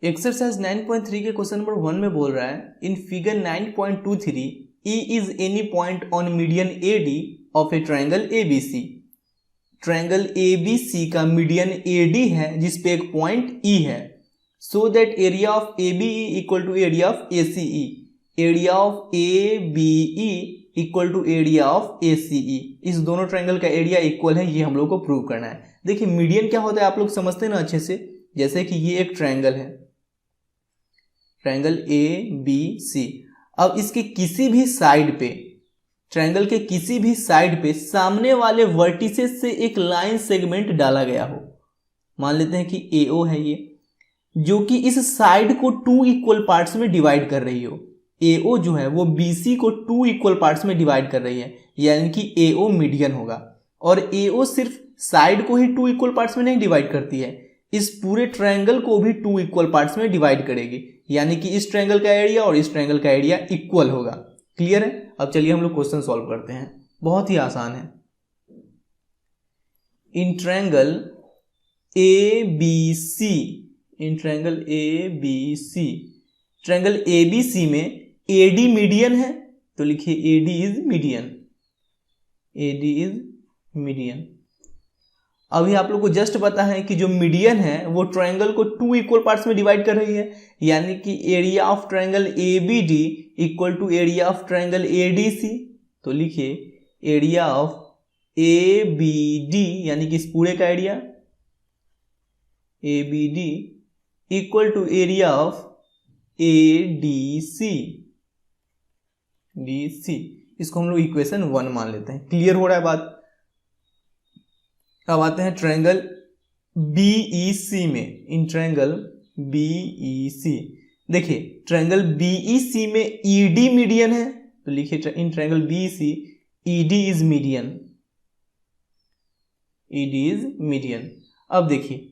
Exercise 9.3 के question number 1 में बोल रहा है in figure 9.23 E is any point on median AD of A triangle ABC। Triangle ABC का मीडियन AD है जिसपे एक पॉइंट E है। So that area of ABE equal to area of ACE। Area of ABE equal to area of ACE। इस दोनों triangle का area equal है, ये हम लोग को प्रूव करना है। देखिए मीडियन क्या होता है आप लोग समझते हैं ना अच्छे से। जैसे कि ये एक ट्रायंगल है, ट्रायंगल ABC। अब इसके किसी भी साइड पे, ट्रायंगल के किसी भी साइड पे सामने वाले वर्टिसेस से एक लाइन सेगमेंट डाला गया हो। मान लेते हैं कि AO है ये, जो कि इस साइड को 2 इक्वल पार्ट्स में डिवाइड कर रही हो। AO जो है वो BC को 2 इक्वल पार्ट्स में डिवाइड कर रही है, यानी कि AO मीडियन होगा। और AO सिर्फ साइड को ही 2 इक्वल पार्ट्स में नहीं डिवाइड करती है, इस पूरे ट्रायंगल को भी 2 इक्वल पार्ट्स में डिवाइड करेगी, यानी कि इस ट्रायंगल का एरिया और इस ट्रायंगल का एरिया इक्वल होगा। क्लियर है? अब चलिए हम लोग क्वेश्चन सॉल्व करते हैं, बहुत ही आसान है। इन ट्रायंगल ABC, इन ट्रायंगल ABC, ट्रायंगल ABC में AD मीडियन है, तो लिखिए AD is median. AD is median. अभी आप लोग को जस्ट पता है कि जो मीडियन है वो ट्रायंगल को 2 इक्वल पार्ट्स में डिवाइड कर रही है, यानी कि area of triangle ABD equal to area of triangle ADC। तो लिखिए एरिया ऑफ ABD यानी कि इस पूरे का area ABD equal to area of ADC। इसको हम लोग इक्वेशन 1 मान लेते हैं। क्लियर हो रहा है बात? अब आते हैं ट्रायंगल BEC में। इन ट्रायंगल BEC देखिए ट्रायंगल BEC में ED मीडियन है, तो लिखिए in triangle BEC ED is median. ED is median. अब देखिए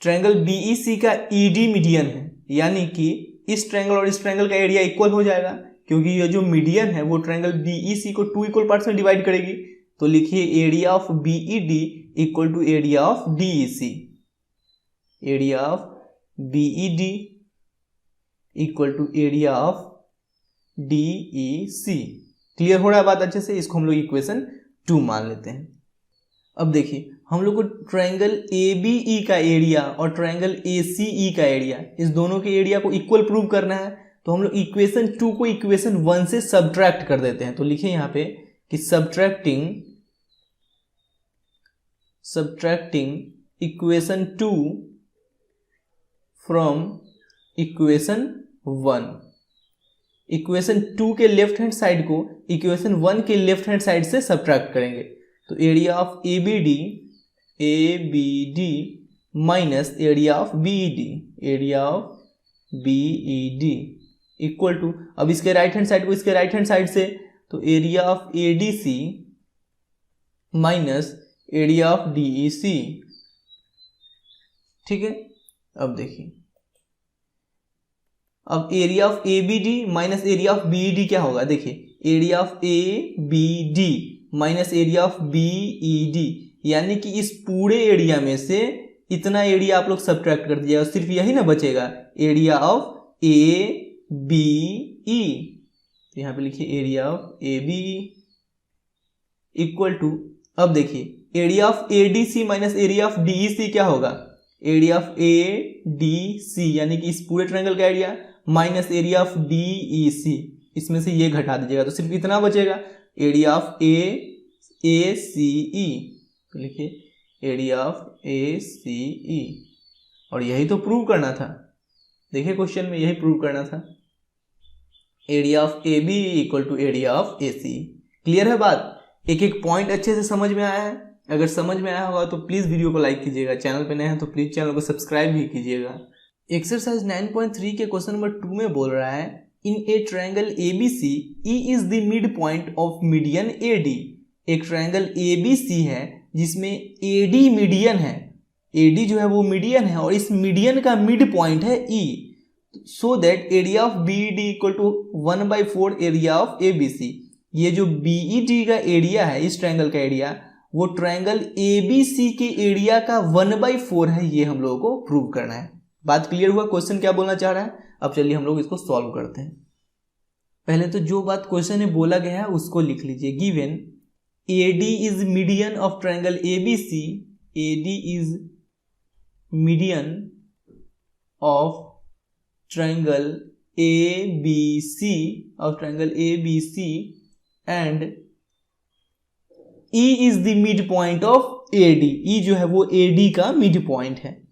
ट्रायंगल BEC का ED मीडियन है, यानी कि इस ट्रायंगल और इस ट्रायंगल का एरिया इक्वल हो जाएगा, क्योंकि ये जो मीडियन है वो ट्रायंगल BEC को 2 इक्वल पार्ट्स में डिवाइड करेगी। तो लिखिए area of BED equal to area of DEC। Area of BED equal to area of DEC। Clear हो रहा है बात अच्छे से? इसको हम लोग इक्वेशन 2 मान लेते हैं। अब देखिए हम लोग को ट्रायंगल ABE का एरिया और ट्रायंगल ACE का एरिया, इस दोनों के एरिया को इक्वल प्रूव करना है। तो हम लोग इक्वेशन 2 को इक्वेशन 1 से सबट्रैक्ट कर देते हैं। तो लिखिए यहां पे कि subtracting equation 2 from equation 1। Equation 2 के लेफ्ट हैंड साइड को इक्वेशन 1 के लेफ्ट हैंड साइड से सबट्रैक्ट करेंगे। तो area of ABD minus area of BED equal to, अब इसके राइट हैंड साइड को इसके राइट हैंड साइड से, तो area of ADC minus area of DEC। ठीक है? अब देखिए अब area of ABD minus area of BED क्या होगा? देखिए area of ABD minus area of BED, यानी कि इस पूरे एरिया में से इतना एरिया आप लोग सबट्रैक्ट कर दीजिएगा, सिर्फ यही ना बचेगा एरिया ऑफ ABE। तो यहां पे लिखिए area of ABE equal to, अब देखिए area of ADC minus area of DEC क्या होगा? एरिया ऑफ ADC यानी कि इस पूरे ट्रायंगल का area minus area of DEC, इसमें से ये घटा दीजिएगा तो सिर्फ इतना बचेगा एरिया ऑफ ACE। तो लिखिए एरिया ऑफ ACE, और यही तो प्रूव करना था। देखिए क्वेश्चन में यही प्रूव करना था, area of ABE equal to area of ACE। Clear है बात? एक एक पॉइंट अच्छे से समझ में आया है? अगर समझ में आया होगा तो प्लीज वीडियो को लाइक कीजिएगा, चैनल पे नए हैं तो प्लीज चैनल को सब्सक्राइब भी कीजिएगा। एक्सरसाइज 9.3 के क्वेश्चन नंबर 2 में बोल रहा है in a triangle ABC E is the mid point of median AD। एक ट्रायंगल ABC है जिसमें AD मीडियन है, AD जो है वो मीडियन है और इस मीडियन का मिड पॉइंट है E। So that area of BED equal to 1/4 area of ABC। ये जो BED का एरिया है, इस ट्रायंगल का एरिया, वो ट्रायंगल ABC के एरिया का 1/4 है, ये हम लोगों को प्रूव करना है। बात क्लियर हुआ, क्वेश्चन क्या बोलना चाह रहा है। अब चलिए हम लोग इसको सॉल्व करते हैं। पहले तो जो बात क्वेश्चन में बोला गया है उसको लिख लीजिए। Given AD is median of triangle ABC, AD is median of triangle ABC, and E is the mid point of AD, E जो है वो AD का मिड पॉइंट है,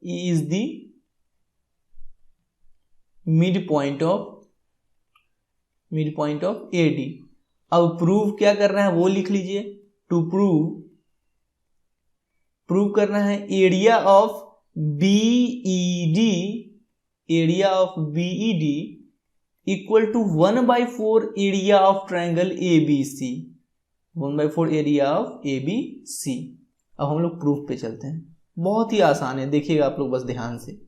E is the mid point of AD। अब prove क्या करना है वो लिख लीजिए। टू प्रूव करना है area of BED equal to 1/4 area of triangle ABC, 1/4 area of ABC। अब हम लोग प्रूफ पे चलते हैं, बहुत ही आसान है, देखिएगा आप लोग बस ध्यान से।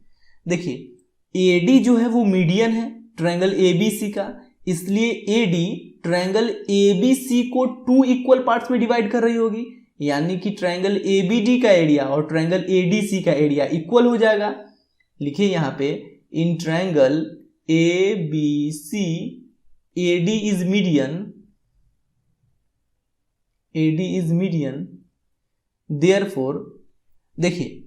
देखिए AD जो है वो मीडियन है ट्रायंगल ABC का, इसलिए AD ट्रायंगल ABC को 2 इक्वल पार्ट्स में डिवाइड कर रही होगी, यानी कि ट्रायंगल ABD का एरिया और ट्रायंगल ADC का एरिया इक्वल हो जाएगा। लिखिए यहां पे इन triangle ABC AD is median, therefore देखिए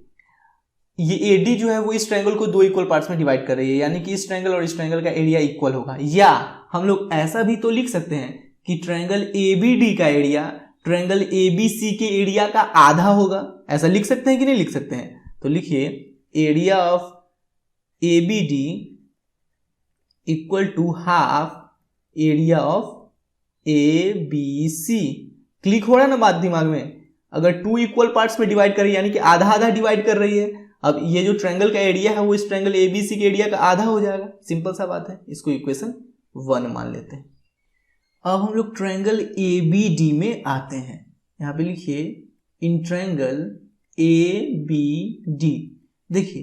ये AD जो है वो इस ट्रायंगल को 2 इक्वल पार्ट्स में डिवाइड कर रही है, यानी कि इस ट्रायंगल और इस ट्रायंगल का एरिया इक्वल होगा। या हम लोग ऐसा भी तो लिख सकते हैं कि ट्रायंगल ABD का एरिया ट्रायंगल ABC के एरिया का आधा होगा, ऐसा लिख सकते हैं कि नहीं लिख सकते हैं। तो लिखिए area of ABD equal to half area of ABC। Click हो रहा है ना बात दिमाग में। अगर 2 इक्वल पार्ट्स में डिवाइड कर रही है यानी कि आधा आधा डिवाइड कर रही है। अब ये जो ट्रायंगल का एरिया है वो इस ट्रायंगल ABC के एरिया का आधा हो जाएगा, सिंपल सा बात है। इसको इक्वेशन 1 मान लेते हैं। अब हम लोग ट्रायंगल ABD में आते हैं। यहां पे लिखिए इन ट्रायंगल ABD। देखिए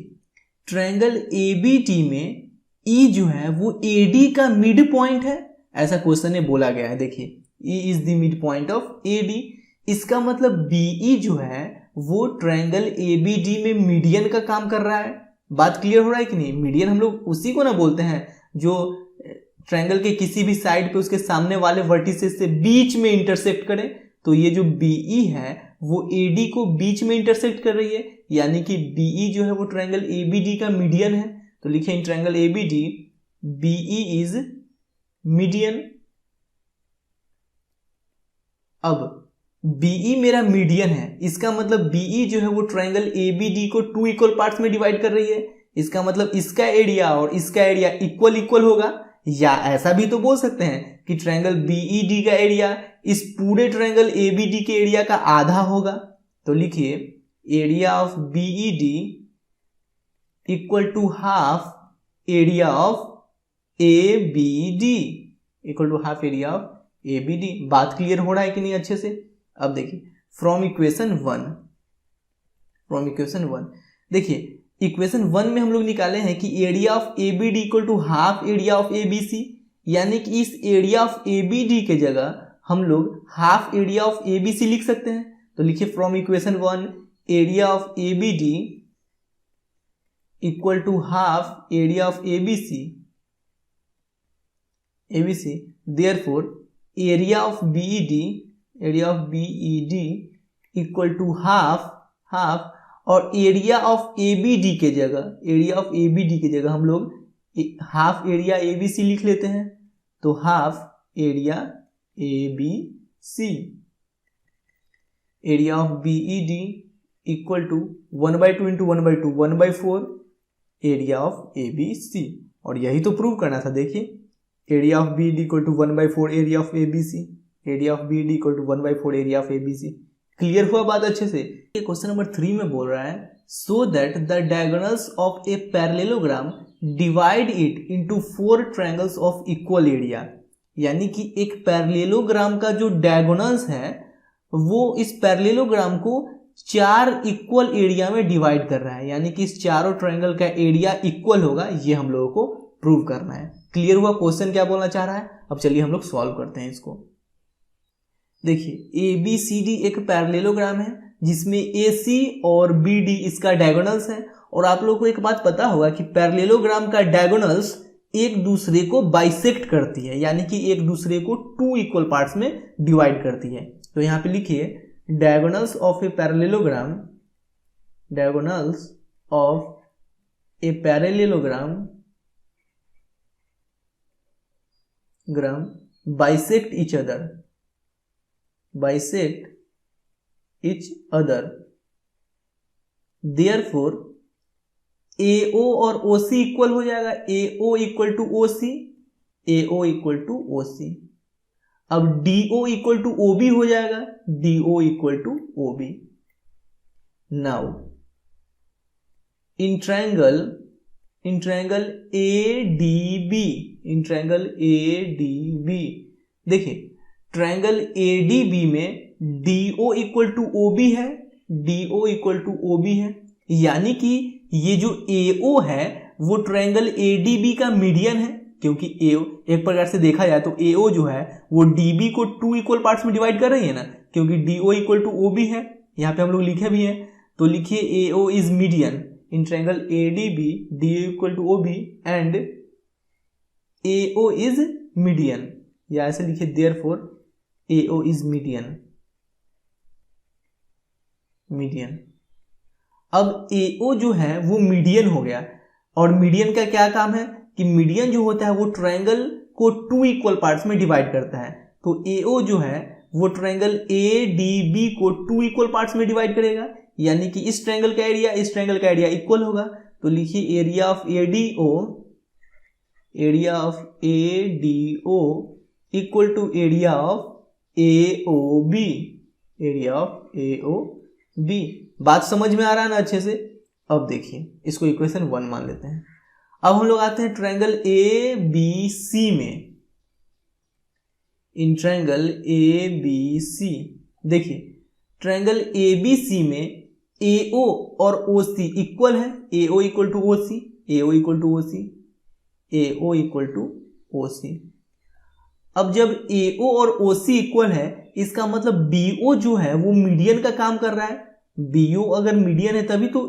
ट्रायंगल ABD में E जो है वो AD का मिड पॉइंट है, ऐसा क्वेश्चन में बोला गया है। देखिए E is the mid point of AD, इसका मतलब BE जो है वो ट्रायंगल ABD में मीडियन का काम कर रहा है। बात क्लियर हो रहा है कि नहीं। मीडियन हम लोग उसी को ना बोलते हैं जो ट्रायंगल के किसी भी साइड पे उसके सामने वाले वर्टिसेस से बीच में इंटरसेक्ट करे। तो ये जो BE है वो AD को बीच में इंटरसेक्ट कर रही है, यानी कि BE जो है वो ट्रायंगल ABD का मीडियन है। तो लिखे in triangle ABD BE is median. अब BE मेरा मीडियन है, इसका मतलब BE जो है वो ट्रायंगल ABD को 2 इक्वल पार्ट्स में डिवाइड कर रही है, इसका मतलब इसका एरिया और इसका एरिया इक्वल होगा। या ऐसा भी तो बोल सकते हैं कि ट्रायंगल BED का एरिया इस पूरे ट्रायंगल ABD के एरिया का आधा होगा। तो लिखिए area of BED equal to half area of ABD, equal to half area of ABD। बात क्लियर हो रहा है कि नहीं अच्छे से। अब देखिए फ्रॉम इक्वेशन 1 देखिए इक्वेशन 1 में हम लोग निकाले हैं कि area of ABD equal to half area of ABC, यानी कि इस एरिया ऑफ ABD के जगह हम लोग हाफ एरिया ऑफ ABC लिख सकते हैं। तो लिखिए from equation 1 area of ABD equal to half area of ABC, therefore area of BED equal to half और एरिया ऑफ ABD के जगह हम लोग हाफ एरिया ABC लिख लेते हैं। तो half area ABC, area of BED equal to 1/2 into 1/2 1/4 area of ABC। और यही तो प्रूव करना था। देखिए area of BED equal to 1/4 area of ABC, area of BED equal to 1/4 area of ABC। Clear हुआ बात अच्छे से। ये क्वेश्चन नंबर 3 में बोल रहा है so that the diagonals of a parallelogram divide it into 4 triangles of equal area, यानी कि एक पैरेललोग्राम का जो डायगोनल्स है वो इस पैरेललोग्राम को 4 इक्वल एरिया में डिवाइड कर रहा है, यानी कि इस चारों ट्रायंगल का एरिया इक्वल होगा। ये हम लोगों को प्रूव करना है। क्लियर हुआ क्वेश्चन क्या बोलना चाह रहा है। अब चलिए हम लोग सॉल्व करते हैं इसको। देखिए ABCD एक पैरेललोग्राम है जिसमें AC और BD इसका डायगोनल्स है। और आप लोगों को एक बात पता होगा कि पैरेललोग्राम का डायगोनल्स एक दूसरे को बाइसेक्ट करती है, यानी कि एक दूसरे को 2 इक्वल पार्ट्स में डिवाइड करती है। तो यहाँ पे लिखिए diagonals of a parallelogram, diagonals of a parallelogram bisect each other, therefore AO और OC इक्वल हो जाएगा, AO equal to OC, AO equal to OC। अब DO इक्वल टू OB हो जाएगा, DO equal to OB। Now in triangle ADB, in triangle ADB देखिए triangle ADB में DO equal to OB है, DO equal to OB है, यानी कि ये जो AO है वो ट्रायंगल ADB का मीडियन है, क्योंकि AO एक प्रकार से देखा जाए तो AO जो है वो DB को 2 इक्वल पार्ट्स में डिवाइड कर रही है ना, क्योंकि DO इक्वल टू OB है, यहाँ पे हम लोग लिखे भी हैं। तो लिखिए AO is median in triangle ADB, DO equal to OB and AO is median, या ऐसे लिखिए देयरफॉर AO इज मीडियन। अब AO जो है वो मीडियन हो गया, और मीडियन का क्या काम है कि मीडियन जो होता है वो ट्रायंगल को 2 इक्वल पार्ट्स में डिवाइड करता है। तो AO जो है वो ट्रायंगल ADB को 2 इक्वल पार्ट्स में डिवाइड करेगा, यानी कि इस ट्रायंगल का एरिया इस ट्रायंगल का एरिया इक्वल होगा। तो लिखिए area of ADO equal to area of AOB, area of AOB। बात समझ में आ रहा है ना अच्छे से? अब देखिए इसको इक्वेशन 1 मान लेते हैं। अब हम लोग आते हैं ट्रायंगल ABC में। इन ट्रायंगल ABC देखिए ट्रायंगल ABC में AO और OC इक्वल है, AO equal to OC, AO equal to OC, AO equal to OC। अब जब AO और OC इक्वल है इसका मतलब BO जो है वो मीडियन का काम कर रहा है। BO अगर मीडियन है तभी तो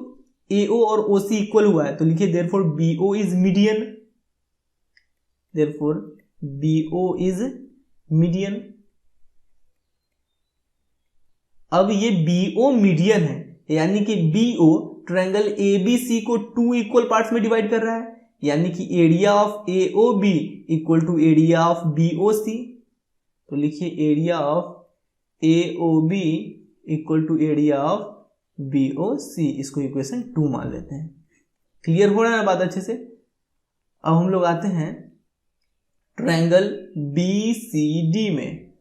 AO और OC इक्वल हुआ है। तो लिखिए therefore BO is median, therefore BO is median. अब ये BO मीडियन है, यानी कि BO ट्रायंगल ABC को 2 इक्वल पार्ट्स में डिवाइड कर रहा है, यानी कि area of AOB equal to area of BOC। तो लिखिए area of AOB equal to area of BOC, इसको इक्वेशन 2 मान लेते हैं। क्लियर हो रहा है ना बात अच्छे से? अब हम लोग आते हैं ट्रायंगल BCD में।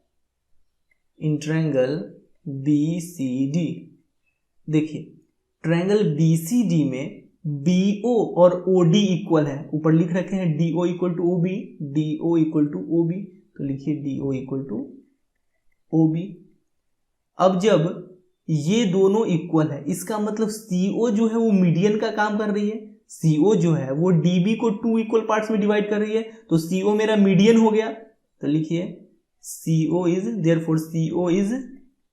इन ट्रायंगल BCD देखिए ट्रायंगल BCD में BO और OD इक्वल है, ऊपर लिख रखे हैं DO equal to OB, DO equal to OB। तो लिखिए DO इक्वल टू OB। अब जब ये दोनों इक्वल है इसका मतलब CO जो है वो मीडियन का काम कर रही है। CO जो है वो DB को 2 इक्वल पार्ट्स में डिवाइड कर रही है, तो CO मेरा मीडियन हो गया। तो लिखिए CO is therefore CO is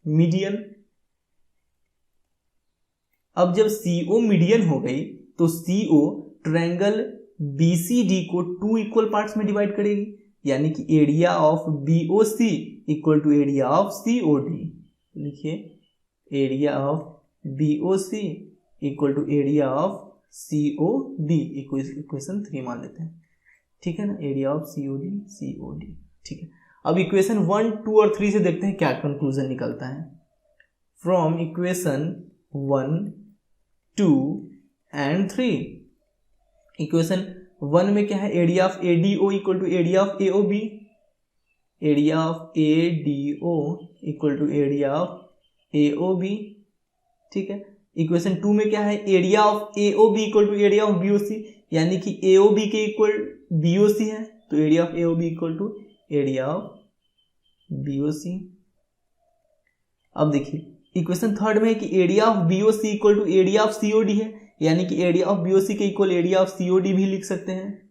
median. अब जब CO मीडियन हो गई तो CO ट्रायंगल BCD को 2 इक्वल पार्ट्स में डिवाइड करेगी, यानी कि area of BOC equal to area of COD। लिखिए area of BOC equal to area of COD, equation 3 मान लेते हैं, ठीक है ना। एरिया ऑफ COD, ठीक है। अब इक्वेशन 1, 2 और 3 से देखते हैं क्या कंक्लूजन निकलता है। From equation 1, 2 and 3। इक्वेशन 1 में क्या है, area of ADO equal to area of AOB, area of ADO equal to area of AOB, ठीक है। इक्वेशन 2 में क्या है, area of AOB equal to area of BOC, यानी कि AOB के इक्वल BOC है, तो area of AOB equal to area of BOC। अब देखिए इक्वेशन 3 में है कि area of BOC equal to area of COD है, यानी कि एरिया ऑफ BOC के इक्वल एरिया ऑफ COD भी लिख सकते हैं।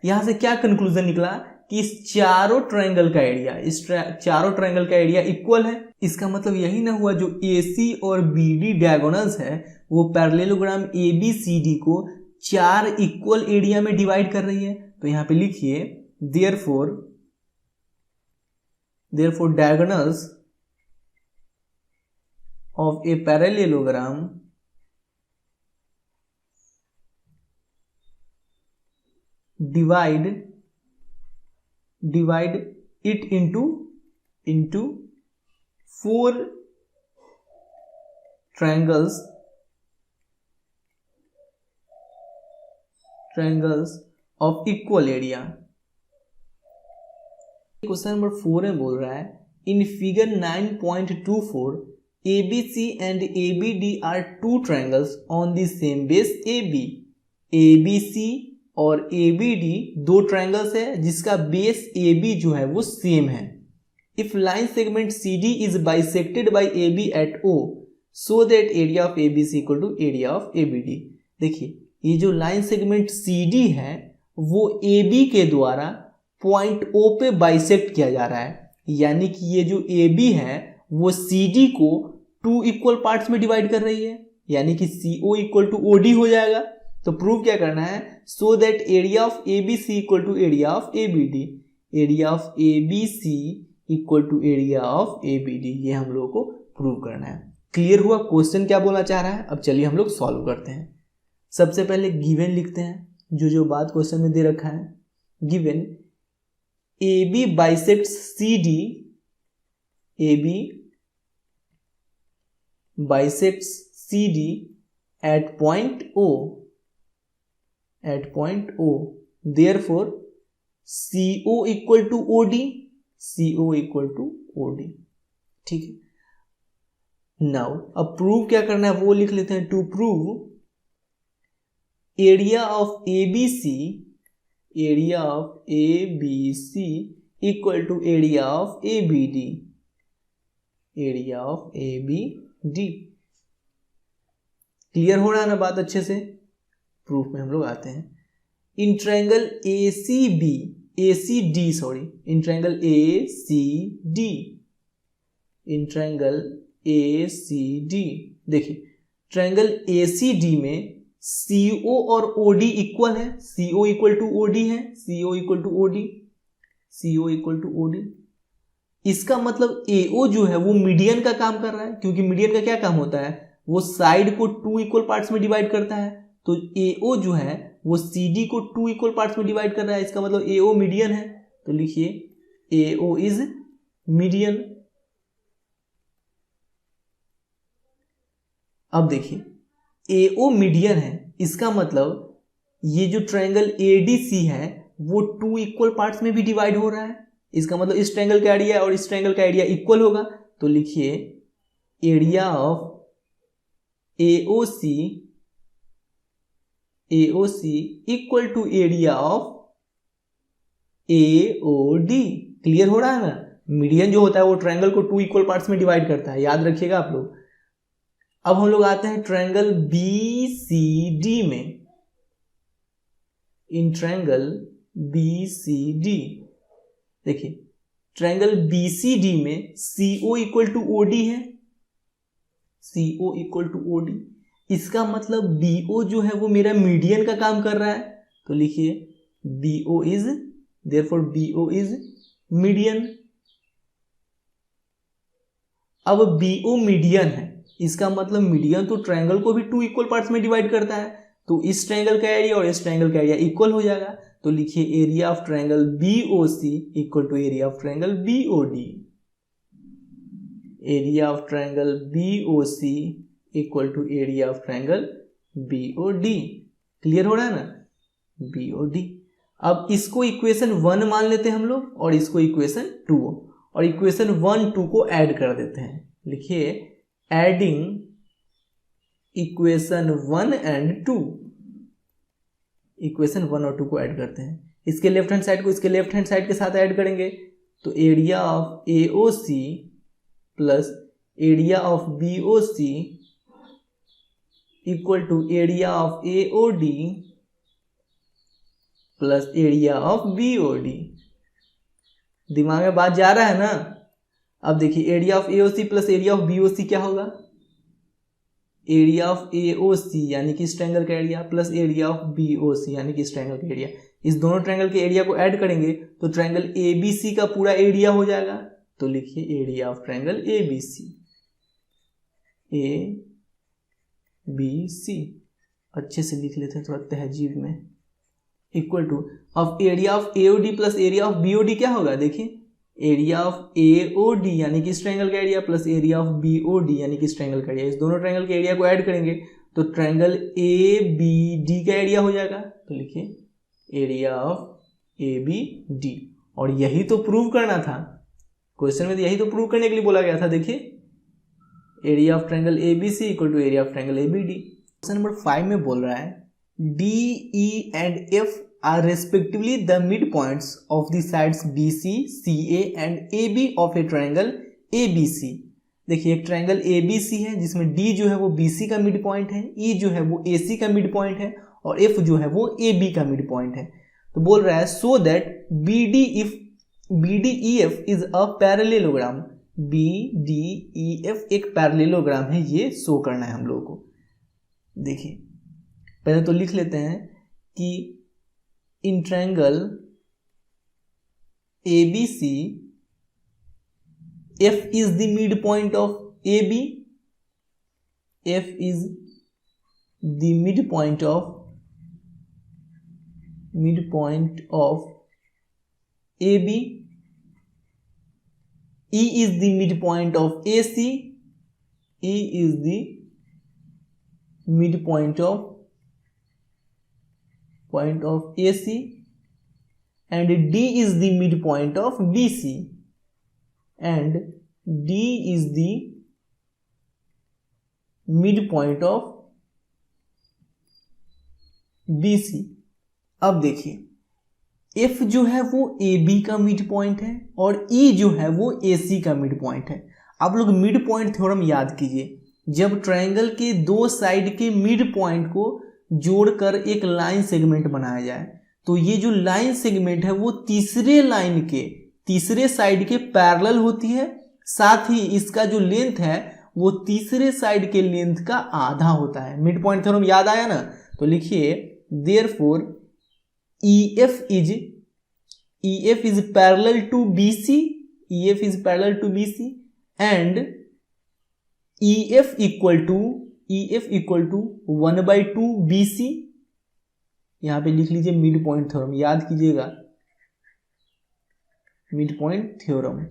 यहां से क्या कंक्लूजन निकला कि इस चारों ट्रायंगल का एरिया, इस चारों ट्रायंगल का एरिया इक्वल है। इसका मतलब यही ना हुआ जो AC और BD डायगोनल्स है वो पैरेललोग्राम ABCD को 4 इक्वल एरिया में डिवाइड कर रही है। तो यहाँ पे लिखिए therefore diagonals of a parallelogram divide it into 4 triangles of equal area। Question number 4 में बोल रहा है in figure 9.24 ABC and ABD are two triangles on the same base AB। ABC और ABD दो ट्रायंगल्स है जिसका बेस AB जो है वो सेम है। If line segment CD is bisected by AB at O so that area of ABC equal to area of ABD। देखिए ये जो लाइन सेगमेंट CD है वो AB के द्वारा पॉइंट O पे बाइसेक्ट किया जा रहा है, यानी कि ये जो AB है वो CD को 2 इक्वल पार्ट्स में डिवाइड कर रही है, यानी कि CO इक्वल टू OD हो जाएगा। तो प्रूव क्या करना है, so that area of ABC equal to area of ABD, area of ABC equal to area of ABD, ये हम लोगों को प्रूव करना है। क्लियर हुआ क्वेश्चन क्या बोलना चाह रहा है। अब चलिए हम लोग सॉल्व करते हैं। सबसे पहले गिवन लिखते हैं, जो बात क्वेश्चन में दे रखा है। Given AB bisects CD, AB bisects CD at point O, therefore CO equal to OD, CO equal to OD। ठीक है, नाउ अब प्रूव क्या करना है वो लिख लेते हैं। To prove area of ABC, area of ABC equal to area of ABD, area of ABD। Clear हो रहा है ना बात अच्छे से। प्रूफ में हम लोग आते हैं। In triangle ACD sorry, in triangle ACD देखिए ट्रायंगल ACD में CO और OD इक्वल है, CO इक्वल टू OD है, CO इक्वल टू OD। इसका मतलब AO जो है वो मीडियन का काम कर रहा है, क्योंकि मीडियन का क्या काम होता है, वो साइड को 2 इक्वल पार्ट्स में डिवाइड करता है। तो AO जो है वो CD को 2 इक्वल पार्ट्स में डिवाइड कर रहा है, इसका मतलब AO मीडियन है। तो लिखिए AO इज मीडियन। अब देखिए AO मीडियन है, इसका मतलब ये जो ट्रायंगल ADC है वो 2 इक्वल पार्ट्स में भी डिवाइड हो रहा है, इसका मतलब इस ट्रायंगल का एरिया और इस ट्रायंगल का एरिया इक्वल होगा। तो लिखिए area of AOC equal to area of AOD। Clear हो रहा है ना। मीडियन जो होता है वो ट्रायंगल को 2 इक्वल पार्ट्स में डिवाइड करता है, याद रखिएगा आप लोग। अब हम लोग आते हैं ट्रायंगल BCD में। इन ट्रायंगल BCD देखिए ट्रायंगल BCD में CO इक्वल टू OD है, CO इक्वल टू OD। इसका मतलब BO जो है वो मेरा मीडियन का काम कर रहा है। तो लिखिए BO इज मीडियन। अब BO मीडियन है, इसका मतलब मीडियन तो ट्रायंगल को भी 2 इक्वल पार्ट्स में डिवाइड करता है, तो इस ट्रायंगल का एरिया और इस ट्रायंगल का एरिया इक्वल हो जाएगा। तो लिखिए area of triangle BOC equal to area of triangle BOD, area of triangle BOC equal to area of triangle BOD। Clear हो रहा है ना, BOD। अब इसको इक्वेशन 1 मान लेते हैं हम लोग और इसको इक्वेशन 2, और इक्वेशन 1 2 को ऐड कर देते हैं। लिखिए एडिंग इक्वेशन 1 एंड 2, इक्वेशन 1 और 2 को ऐड करते हैं। इसके लेफ्ट हैंड साइड को इसके लेफ्ट हैंड साइड के साथ ऐड करेंगे, तो area of AOC plus area of BOC equal to area of AOD plus area of BOD। दिमाग में बात जा रहा है ना। अब देखिए area of AOC plus area of BOC क्या होगा, एरिया ऑफ AOC यानी कि इस ट्रायंगल का area plus area of BOC यानी कि इस ट्रायंगल का एरिया। इस दोनों ट्रायंगल के एरिया को ऐड करेंगे तो ट्रायंगल ABC का पूरा एरिया हो जाएगा। तो लिखिए area of triangle ABC, ABC अच्छे से लिख लेते हैं थोड़ा तहजीब में, इक्वल टू अब area of AOD plus area of BOD क्या होगा, देखिए एरिया ऑफ AOD यानी कि इस ट्रायंगल का area plus area of BOD यानी कि इस ट्रायंगल का एरिया। इस दोनों ट्रायंगल के एरिया को ऐड करेंगे तो ट्रायंगल ABD का एरिया हो जाएगा। तो लिखिए एरिया ऑफ ABD, और यही तो प्रूव करना था क्वेश्चन में, तो यही तो प्रूव करने के लिए बोला गया था। देखिए area of triangle ABC equal to area of triangle ABD। Question number 5 में बोल रहा है D, E and F are respectively the midpoints of the sides BC, CA and AB of a triangle ABC। देखिए एक triangle ABC है जिसमें D जो है वो BC का मिड पॉइंट है, E जो है वो AC का मिड पॉइंट है और F जो है वो AB का मिड पॉइंट है। तो बोल रहा है so that BDEF is a parallelogram. BDEF एक पैरेललोग्राम है, ये शो करना है हम लोगों को। देखिए पहले तो लिख लेते हैं कि इन triangle ABC F is the midpoint of AB, F is the midpoint of AB, E is the midpoint of AC, E is the midpoint of AC, and D is the midpoint of BC, and D is the midpoint of BC। अब देखिए F जो है वो AB का midpoint है और E जो है वो AC का मिड पॉइंट है। आप लोग मिड पॉइंट थ्योरम याद कीजिए, जब ट्रायंगल के दो साइड के मिड पॉइंट को जोड़कर एक लाइन सेगमेंट बनाया जाए तो ये जो लाइन सेगमेंट है वो तीसरे लाइन के तीसरे साइड के पैरेलल होती है, साथ ही इसका जो लेंथ है वो तीसरे साइड के लेंथ का आधा होता है। मिड पॉइंट थ्योरम याद आया ना। तो लिखिए therefore EF is parallel to BC, EF is parallel to BC and EF equal to 1/2 BC। यहां पे लिख लीजिए मिड पॉइंट थ्योरम, याद कीजिएगा मिड पॉइंट थ्योरम,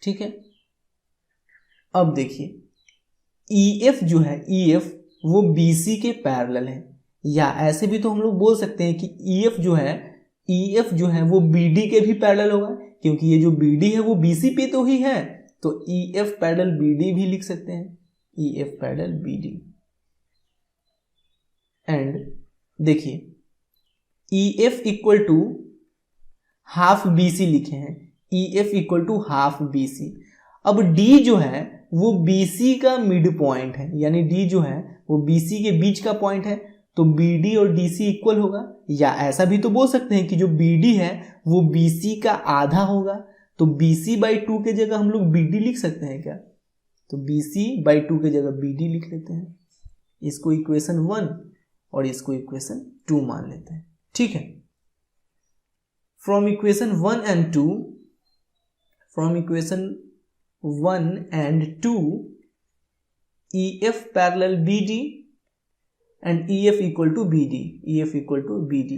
ठीक है। अब देखिए EF जो है EF वो BC के पैरेलल है, या ऐसे भी तो हम लोग बोल सकते हैं कि EF जो है वो BD के भी पैरेलल होगा, क्योंकि ये जो BD है वो BC पे तो ही है, तो EF पैरेलल BD भी लिख सकते हैं, EF पैरेलल BD। एंड देखिए EF equal to half BC लिखे हैं, EF equal to half BC। अब D जो है वो BC का मिड पॉइंट है, यानी D जो है वो BC के बीच का पॉइंट है, तो BD और DC इक्वल होगा। या ऐसा भी तो बोल सकते हैं कि जो BD है वो BC का आधा होगा, तो BC/2 के जगह हम लोग BD लिख सकते हैं क्या, तो BC/2 के जगह BD लिख लेते हैं। इसको इक्वेशन 1 और इसको इक्वेशन 2 मान लेते हैं, ठीक है। From equation 1 and 2 EF parallel BD and EF equal to BD।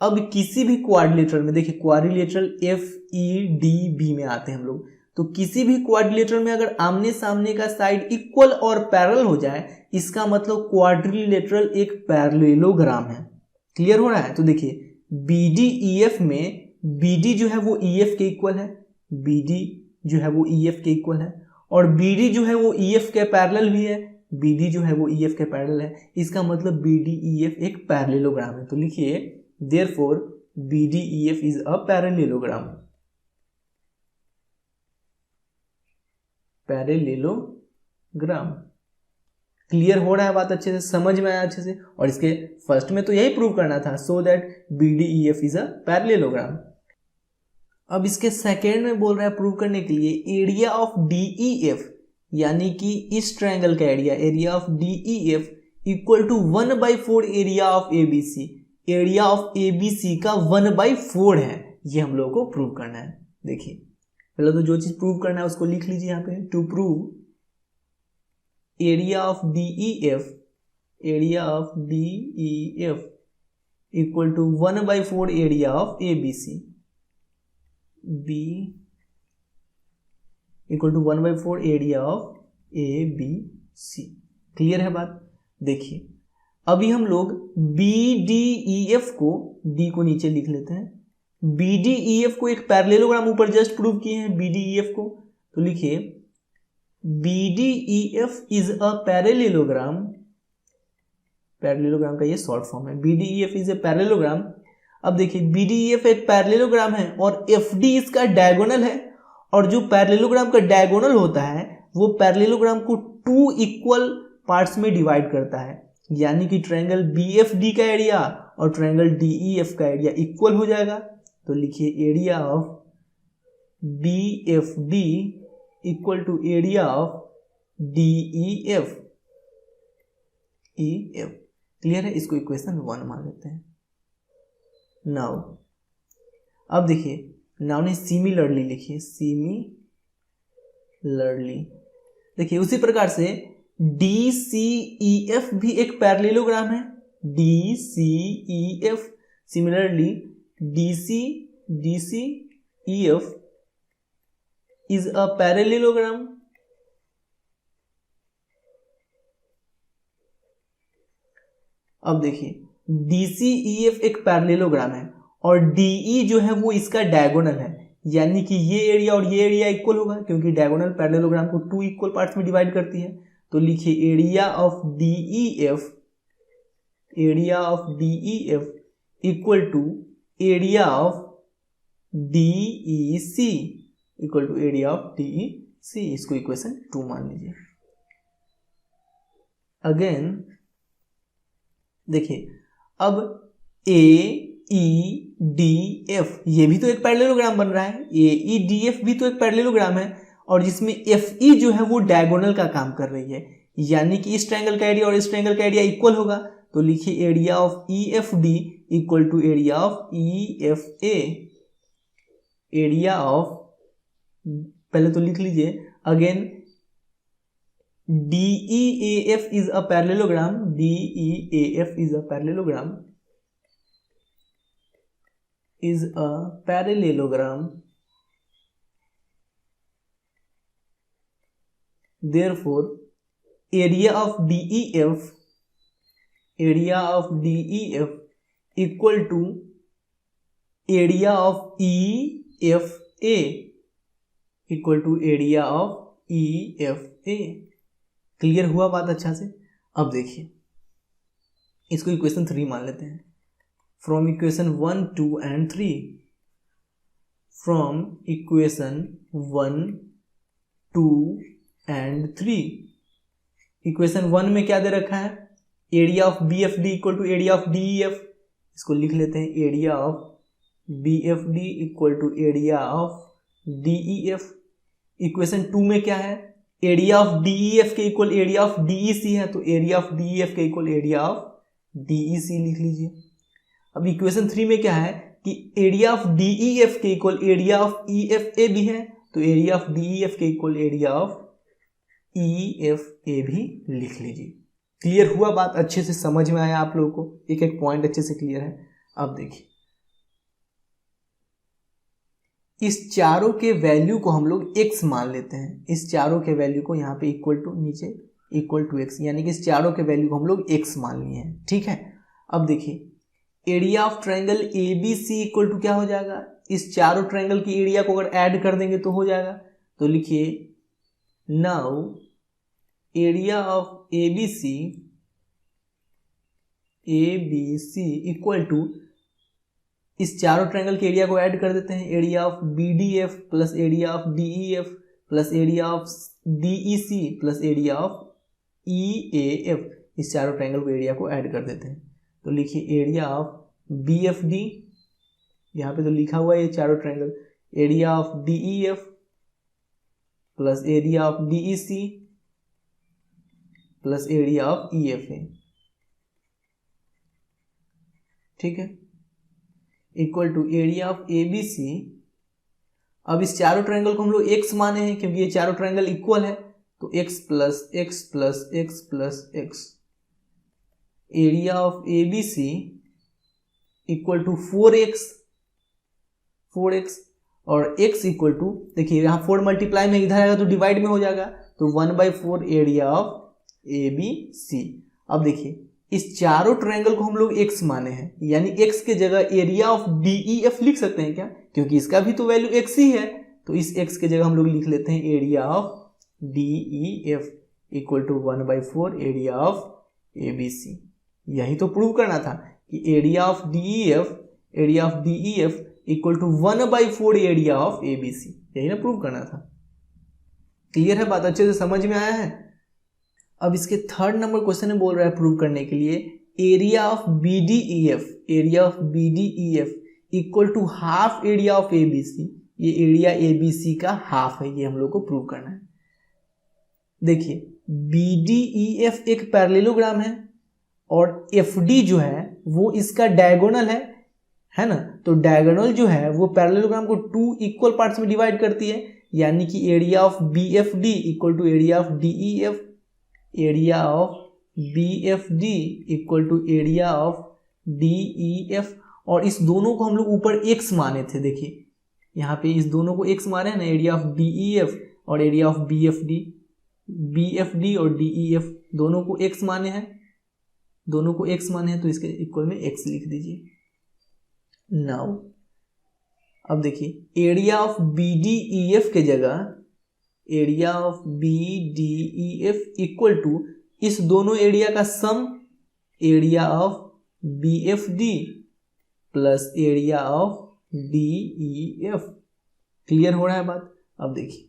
अब किसी भी क्वाड्रिलेटरल में देखिए, क्वाड्रिलेटरल FEDB में आते हैं हम लोग, तो किसी भी क्वाड्रिलेटरल में अगर आमने सामने का साइड इक्वल और पैरेलल हो जाए, इसका मतलब क्वाड्रिलेटरल एक पैरेललोग्राम है। क्लियर हो रहा है। तो देखिए BDEF में BD जो है वो EF के इक्वल है, BD जो है वो EF के इक्वल है, और BD जो है वो EF के पैरेलल भी है, BD जो है वो EF के पैरेलल है। इसका मतलब BDEF एक पैरेललोग्राम है। तो लिखिए therefore BDEF is a parallelogram. Clear हो रहा है बात, अच्छे से समझ में आया अच्छे से। और इसके फर्स्ट में तो यही प्रूव करना था, so that BDEF is a parallelogram. अब इसके सेकेंड में बोल रहा है प्रूव करने के लिए एरिया ऑफ DEF, यानी कि इस ट्रायंगल का area of DEF equal to 1/4 area of ABC। Area of ABC का 1/4 है, ये हम लोगों को प्रूव करना है। देखिए पहले तो जो चीज प्रूव करना है उसको लिख लीजिए यहाँ पे, to prove area of DEF equal to 1/4 area of ABC, B equal to 1/4 area of ABC। Clear है बात? देखिए अभी हम लोग BDEF को, D को नीचे लिख लेते हैं, BDEF को एक पैरेललोग्राम ऊपर जस्ट प्रूव किए हैं BDEF को, तो लिखिए BDEF इज अ पैरेललोग्राम का ये शॉर्ट फॉर्म है, BDEF इज ए पैरेललोग्राम। अब देखिए BDEF एक पैरेललोग्राम है और FD इसका डायगोनल है, और जो पैरेललोग्राम का डायगोनल होता है वो पैरेललोग्राम को 2 इक्वल पार्ट्स में डिवाइड करता है, यानी कि ट्रायंगल BFD का एरिया और ट्रायंगल DEF का एरिया इक्वल हो जाएगा। तो लिखिए area of BFD equal to area of DEF। Clear है? इसको इक्वेशन 1 मान लेते हैं। नाउ अब देखिए, नाउ ने सिमिलरली लिखिए, सिमिलरली देखिए उसी प्रकार से DCEF भी एक पैरेललोग्राम है, DCEF similarly DCEF is a parallelogram अब देखिए DCEF एक पैरेललोग्राम है और DE जो है वो इसका डायगोनल है, यानी कि ये एरिया और ये एरिया इक्वल होगा क्योंकि डायगोनल पैरेललोग्राम को 2 इक्वल पार्ट्स में डिवाइड करती है। तो लिखिए area of DEF equal to area of DEC equal to area of DEC। इसको इक्वेशन 2 मान लीजिए। अगेन देखिए अब AEDF ये भी तो एक पैरेललोग्राम बन रहा है, AEDF भी तो एक पैरेललोग्राम है और जिसमें FE जो है वो डायगोनल का काम कर रही है, यानी कि इस ट्रायंगल का एरिया और इस ट्रायंगल का एरिया इक्वल होगा। तो लिखिए area of EFD equal to area of EFA। Area of, पहले तो लिख लीजिए again, DEAF is a parallelogram, DEAF is a parallelogram, therefore area of DEF equal to area of EFA equal to area of EFA। Clear हुआ बात अच्छा से? अब देखिए इसको इक्वेशन 3 मान लेते हैं। From equation 1, 2 and 3, from equation 1, 2 and 3। Equation 1 में क्या दे रखा है? Area of BFD equal to area of DEF। इसको लिख लेते हैं area of BFD equal to area of DEF। Equation 2 में क्या है? एरिया ऑफ DEF के इक्वल एरिया ऑफ DEC है, तो एरिया ऑफ DEF के इक्वल एरिया ऑफ DEC लिख लीजिए। अब इक्वेशन 3 में क्या है कि एरिया ऑफ DEF के इक्वल एरिया ऑफ EFA भी है, तो एरिया ऑफ DEF के इक्वल एरिया ऑफ EFA भी लिख लीजिए। क्लियर हुआ बात? अच्छे से समझ में आया आप लोगों को? एक एक पॉइंट अच्छे से क्लियर है। अब देखिए इस चारों के वैल्यू को हम लोग x मान लेते हैं। इस चारों के वैल्यू को यहाँ पे इक्वल टू, नीचे इक्वल टू x, यानी कि इस चारों के वैल्यू को हम लोग x मान लिए हैं। ठीक है, अब देखिए area of triangle ABC equal to क्या हो जाएगा? इस चारों ट्रायंगल की एरिया को अगर ऐड कर देंगे तो हो जाएगा। तो लिखिए now area of ABC equal to, इस चारों ट्रायंगल के एरिया को ऐड कर देते हैं, area of BDF plus area of DEF plus area of DEC plus area of EAF। इस चारों ट्रायंगल को एरिया को ऐड कर देते हैं। तो लिखिए एरिया ऑफ BFD, यहाँ पे तो लिखा हुआ है ये चारों triangle, area of DEF plus area of DEC plus area of EFA, ठीक है, equal to area of ABC। अब इस चारों ट्रायंगल को हम लोग x माने हैं क्योंकि ये चारों ट्रायंगल इक्वल है, तो x plus x plus x plus x, area of ABC equal to 4x और x इक्वल टू, देखिए यहाँ 4 मल्टीप्लाई में इधर आएगा तो डिवाइड में हो जाएगा, तो 1/4 एरिया ऑफ ABC। अब देखिए इस चारों ट्रायंगल को हम लोग x माने हैं, यानी x के जगह एरिया ऑफ DEF लिख सकते हैं क्या, क्योंकि इसका भी तो वैल्यू x ही है, तो इस x के जगह हम लोग लिख लेते हैं area of DEF equal to 1/4 area of ABC। यही तो प्रूव करना था कि area of DEF equal to 1/4 area of ABC, यही ना प्रूव करना था। क्लियर है बात, अच्छे से समझ में आया है। अब इसके थर्ड नंबर क्वेश्चन में बोल रहा है प्रूव करने के लिए area of BDEF equal to half area of ABC। ये एरिया ABC का हाफ है, ये हम लोग को प्रूव करना है। देखिए BDEF एक पैरेललोग्राम है और FD जो है वो इसका डायगोनल है ना, तो डायगोनल जो है वो पैरेललोग्राम को 2 इक्वल पार्ट्स में डिवाइड करती है, यानी कि area of BFD equal to area of DEF, area of BFD equal to area of DEF। और इस दोनों को हम लोग ऊपर x माने थे, देखिए यहाँ पे इस दोनों को x माने हैं ना, एरिया ऑफ DEF और एरिया ऑफ BFD और DEF दोनों को x माने हैं, तो इसके इक्वल में x लिख दीजिए। नाउ अब देखिए एरिया ऑफ BDEF के जगह area of BDEF equal to इस दोनों एरिया का sum, area of BFD plus area of DEF। Clear हो रहा है बात। अब देखिए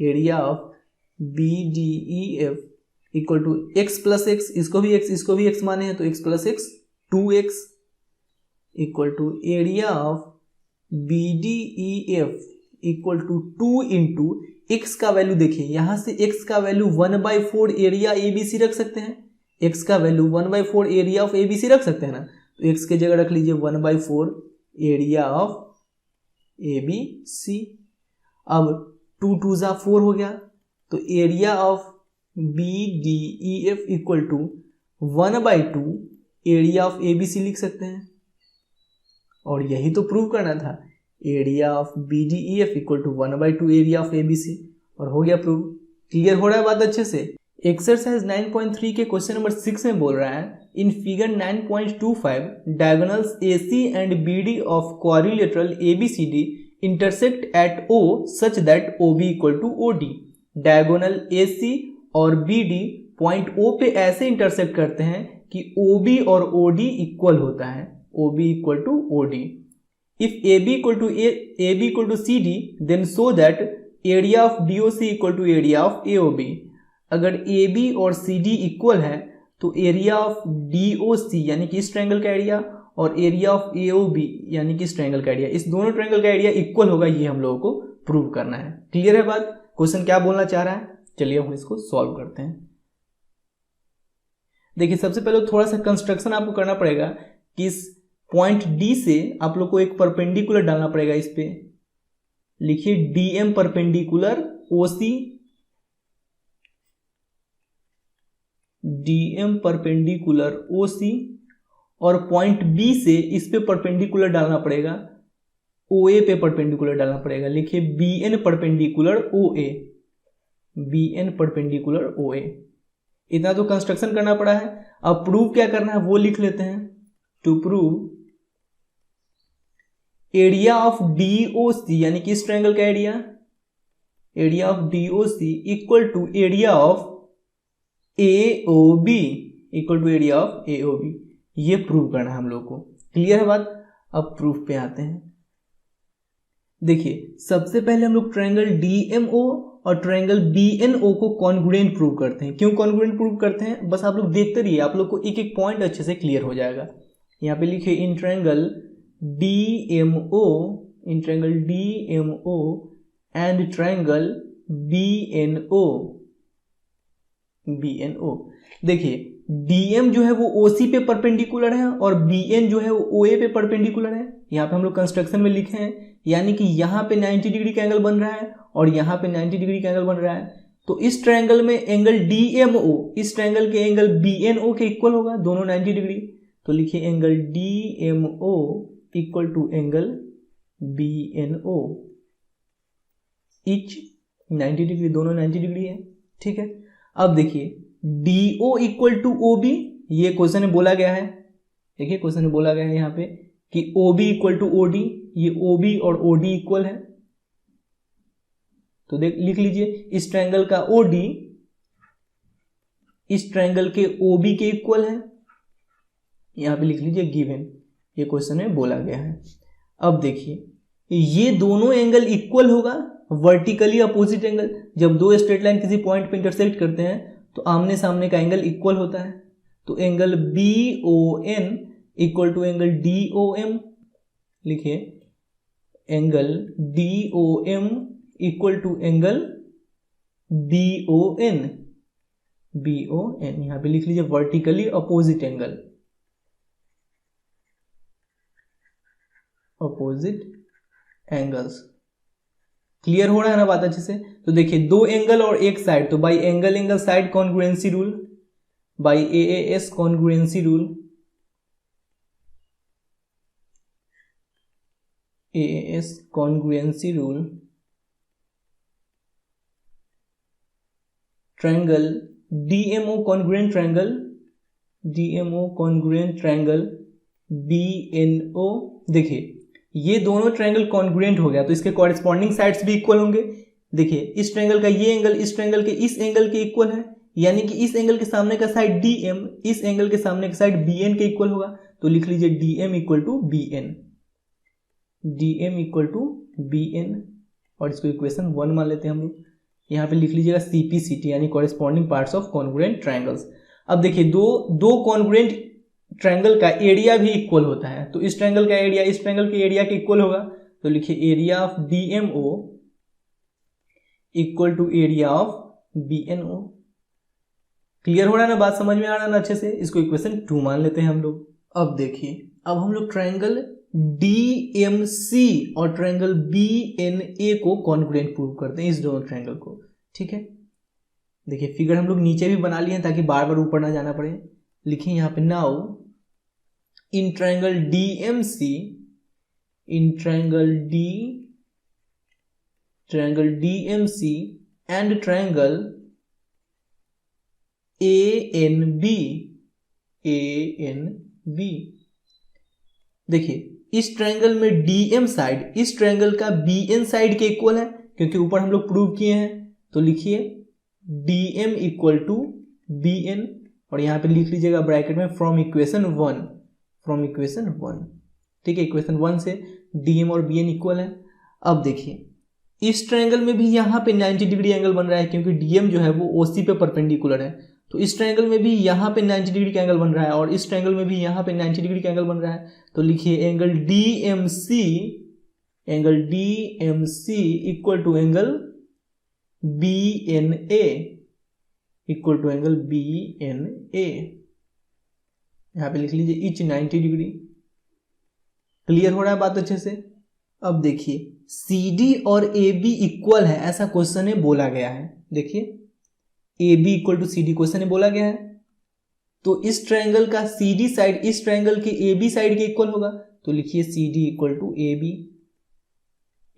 area of BDEF equal to x plus x, इसको भी x माने हैं तो x plus x 2x equal to area of BDEF equal to 2 into x का वैल्यू, देखिए यहां से x का वैल्यू 1/4 एरिया ABC रख सकते हैं, x का वैल्यू 1/4 एरिया ऑफ ABC रख सकते हैं ना, तो x के जगह रख लीजिए 1/4 एरिया ऑफ ABC। अब 2 2 जा 4 हो गया, तो area of BDEF equal to 1/2 area of ABC लिख सकते हैं, और यही तो प्रूव करना था, area of BDEF equal to 1/2 area of ABC, और हो गया प्रूव। क्लियर हो रहा है बात अच्छे से। एक्सरसाइज 9.3 के क्वेश्चन नंबर 6 में बोल रहा है in figure 9.25 diagonals AC and BD of quadrilateral ABCD intersect at O such that OB equal to OD। Diagonal AC और BD पॉइंट O पे ऐसे इंटरसेक्ट करते हैं कि OB और OD इक्वल होता है, OB equal to OD। If AB equal to CD, then show that area of DOC equal to area of AOB। अगर AB और CD इक्वल है तो एरिया ऑफ DOC यानी कि इस ट्रायंगल का एरिया और एरिया ऑफ AOB यानी कि इस ट्रायंगल का एरिया, इस दोनों ट्रायंगल का एरिया इक्वल होगा, ये हम लोगों को प्रूव करना है। क्लियर है बात, क्वेश्चन क्या बोलना चाह रहा है, चलिए हम इसको सॉल्व करते हैं। देखिए सबसे पहले थोड़ा सा कंस्ट्रक्शन आपको करना पड़ेगा कि इस पॉइंट D से आप लोग को एक परपेंडिकुलर डालना पड़ेगा, इस पे लिखिए DM perpendicular OC, DM perpendicular OC, और पॉइंट B से इस पे परपेंडिकुलर डालना पड़ेगा, OA पे परपेंडिकुलर डालना पड़ेगा, लिखिए BN perpendicular OA, BN perpendicular OA। इतना तो कंस्ट्रक्शन करना पड़ा है। अब प्रूव क्या करना है वो लिख लेते हैं। To prove area of DOC यानी कि इस ट्रायंगल का area of DOC equal to area of AOB equal to area of AOB, ये प्रूव करना है हम लोग को। क्लियर है बात। अब प्रूफ पे आते हैं। देखिए सबसे पहले हम लोग ट्रायंगल DMO और ट्रायंगल BNO को कॉन्ग्रुएंट प्रूव करते हैं। क्यों कॉन्ग्रुएंट प्रूव करते हैं, बस आप लोग देखते रहिए, आप लोग को एक एक पॉइंट अच्छे से क्लियर हो जाएगा। यहाँ पे लिखिए in triangle DMO in triangle DMO and triangle BNO। देखिए DM जो है वो OC पे परपेंडिकुलर है और BN जो है वो OA पे परपेंडिकुलर है। यहाँ पे हम लोग कंस्ट्रक्शन में लिखे हैं, यानी कि यहाँ पे 90 डिग्री का एंगल बन रहा है और यहाँ पे 90 डिग्री का एंगल बन रहा है। तो इस ट्रायंगल में एंगल DMO इस ट्रायंगल के एंगल BNO के इक्वल होगा, दोनों 90 डिग्री। तो लिखिए angle DMO equal to angle BNO, each 90 degree, दोनों 90 डिग्री है। ठीक है, अब देखिए DO इक्वल टू OB, ये क्वेश्चन में बोला गया है। देखिए क्वेश्चन में बोला गया है यहाँ पे कि OB इक्वल टू OD, ये OB और OD इक्वल है। तो देख लिख लीजिए इस ट्रायंगल का OD इस ट्रायंगल के OB के इक्वल है, यहां पे लिख लीजिए गिवन, ये क्वेश्चन में बोला गया है। अब देखिए ये दोनों एंगल इक्वल होगा, वर्टिकली अपोजिट एंगल। जब दो स्ट्रेट लाइन किसी पॉइंट पे इंटरसेक्ट करते हैं तो आमने सामने का एंगल इक्वल होता है। तो angle BON equal to angle DOM, लिखिए angle DOM equal to angle BON, यहां पे लिख लीजिए vertically opposite angle, opposite angles. Clear हो रहा है ना बात अच्छे से? तो देखिए दो एंगल और एक साइड, तो by angle side congruency rule, by AAS congruency rule, AAS congruency rule, triangle DMO congruent triangle, DMO congruent triangle BNO। देखिए ये दोनों ट्रायंगल कॉन्ग्रुएंट हो गया तो इसके कॉरेस्पॉन्डिंग साइड्स भी इक्वल होंगे। देखिए इस ट्रायंगल का ये एंगल इस ट्रायंगल के इस एंगल के इक्वल है, यानी कि इस एंगल के सामने का साइड DM इस एंगल के सामने का साइड BN के इक्वल होगा। तो लिख लीजिए DM equal to BN, DM equal to BN, और इसको इक्वेशन 1 मान लेते हैं हम लोग। यहाँ पे लिख लीजिएगा CPCT यानी corresponding parts of congruent triangles. अब देखिए दो कॉन्ग्रुएंट ट्रायंगल का एरिया भी इक्वल होता है, तो इस ट्रायंगल का एरिया इस ट्रायंगल के एरिया के इक्वल होगा। तो लिखिए area of DMO equal to area of BNO। Clear हो रहा है ना, बात समझ में आ रहा है ना अच्छे से? इसको इक्वेशन 2 मान लेते हैं हम लोग। अब देखिए अब हम लोग ट्रायंगल DMC और ट्रायंगल BNA को कॉन्ग्रुएंट प्रूव करते हैं, इस दोनों ट्रायंगल को। ठीक है, देखिए फिगर हम लोग नीचे भी बना लिए हैं ताकि बार बार ऊपर ना जाना पड़े। लिखिए यहाँ पे now in triangle DMC, in triangle DMC and triangle ANB, देखिए इस ट्रायंगल में DM साइड इस ट्रायंगल का BN साइड के इक्वल है, क्योंकि ऊपर हम लोग प्रूव किए हैं। तो लिखिए DM इक्वल टू BN, और यहाँ पे लिख लीजिएगा ब्रैकेट में फ्रॉम इक्वेशन 1, ठीक है। इक्वेशन 1 से DM और BN इक्वल है। अब देखिए इस ट्रायंगल में भी यहाँ पे 90 डिग्री एंगल बन रहा है, क्योंकि DM जो है वो OC पे परपेंडिकुलर है। तो इस ट्रायंगल में भी यहाँ पे 90 डिग्री का एंगल बन रहा है और इस ट्रायंगल में भी यहाँ पे 90 डिग्री का एंगल बन रहा है। तो लिखिए angle DMC equal to angle BNA, equal to angle BNA, यहाँ पे लिख लीजिए इच 90 डिग्री। क्लियर हो रहा है बात अच्छे से? अब देखिए CD और AB इक्वल है, ऐसा क्वेश्चन में बोला गया है। देखिए AB equal to CD question में बोला गया है, तो इस ट्रायंगल का CD साइड इस ट्रायंगल के AB साइड के इक्वल होगा। तो लिखिए CD इक्वल टू AB,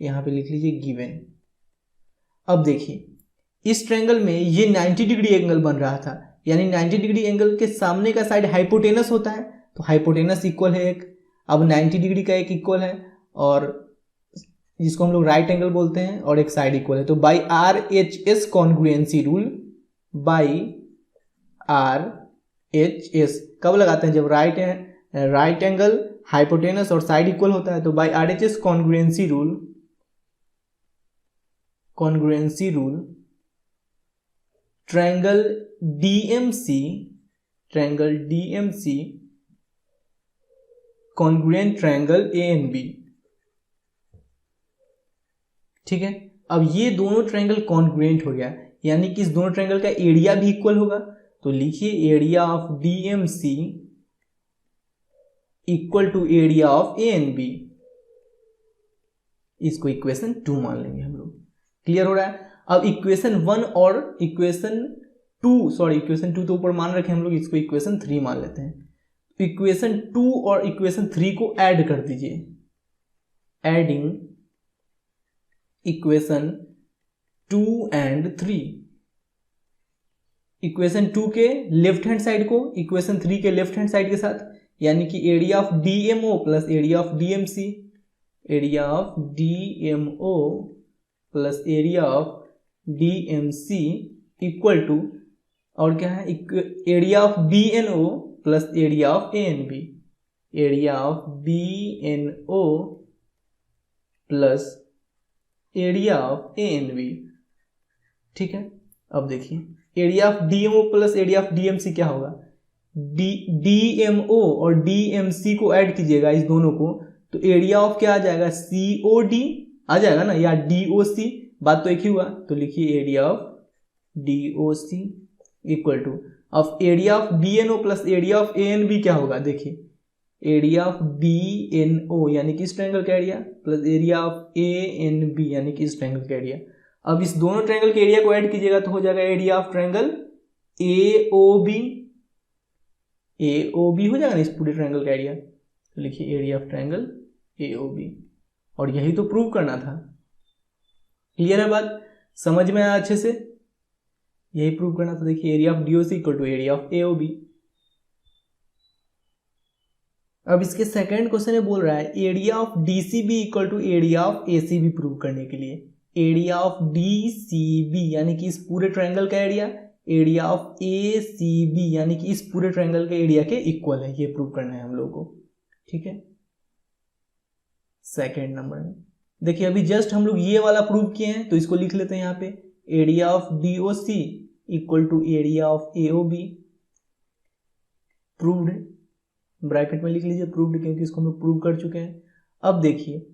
यहाँ पे लिख लीजिए गिवन। अब देखिए इस ट्रायंगल में ये 90 डिग्री एंगल बन रहा था, यानी 90 डिग्री एंगल के सामने का साइड हाइपोटेनस होता है, तो हाइपोटेनस इक्वल है एक। अब 90 डिग्री का एक इक्वल है और जिसको हम लोग राइट एंगल बोलते हैं, और एक साइड इक्वल है। तो by RHS congruency rule, by RHS कब लगाते हैं? जब राइट एंगल हाइपोटेनस और साइड इक्वल होता है। तो by RHS congruency rule triangle DMC congruent triangle ANB, ठीक है। अब ये दोनों ट्रायंगल कॉन्ग्रुएंट हो गया, यानी कि इस दोनों ट्रायंगल का एरिया भी इक्वल होगा। तो लिखिए area of DMC equal to area of ANB। इसको इक्वेशन 2 मान लेंगे हम लोग। क्लियर हो रहा है। अब इक्वेशन 1 और इक्वेशन 2 तो ऊपर मान रखे हम लोग, इसको इक्वेशन 3 मान लेते हैं। इक्वेशन 2 और इक्वेशन 3 को ऐड कर दीजिए। एडिंग इक्वेशन 2 एंड 3, इक्वेशन 2 के लेफ्ट हैंड साइड को इक्वेशन 3 के लेफ्ट हैंड साइड के साथ, यानी कि area of DMO plus area of DMC, area of DMO plus area of DMC equal to, और क्या है, area of BNO plus area of ANB, area of BNO plus area of ANB। ठीक है। अब देखिए area of DMO plus area of DMC क्या होगा, DMO और DMC को ऐड कीजिएगा इस दोनों को, तो एरिया ऑफ क्या आ जाएगा, COD आ जाएगा ना, या DOC, बात तो एक ही हुआ। तो लिखिए area of DOC equal to, अब area of BNO plus area of ANB क्या होगा, देखिए एरिया ऑफ BNO यानी कि इस ट्रायंगल का area plus area of ANB यानी कि इस ट्रायंगल का एरिया। अब इस दोनों ट्रायंगल के एरिया को ऐड कीजिएगा तो हो जाएगा एरिया ऑफ ट्रायंगल AOB हो जाएगा ना इस पूरे ट्रायंगल का एरिया। तो लिखिए एरिया ऑफ ट्रायंगल AOB, और यही तो प्रूव करना था। क्लियर है बात, समझ में आया अच्छे से, यही प्रूव करना था। देखिए area of DOC equal to area of AOB। अब इसके सेकंड क्वेश्चन में बोल रहा है area of DCB equal to area of ACB prove करने के लिए। एरिया ऑफ DCB यानी कि इस पूरे ट्रायंगल का एरिया, एरिया ऑफ ACB यानी कि इस पूरे ट्रायंगल के एरिया के इक्वल है, ये प्रूव करना है हम लोगों को। ठीक है। सेकेंड नंबर में देखिए अभी जस्ट हम लोग ये वाला प्रूव किए हैं, तो इसको लिख लेते हैं यहाँ पे, area of DOC equal to area of AOB proved है, ब्रैकेट में लिख लीजिए प्रूव्ड, क्योंकि इसको हम लोग प्रूव कर चुके हैं। अब देखिए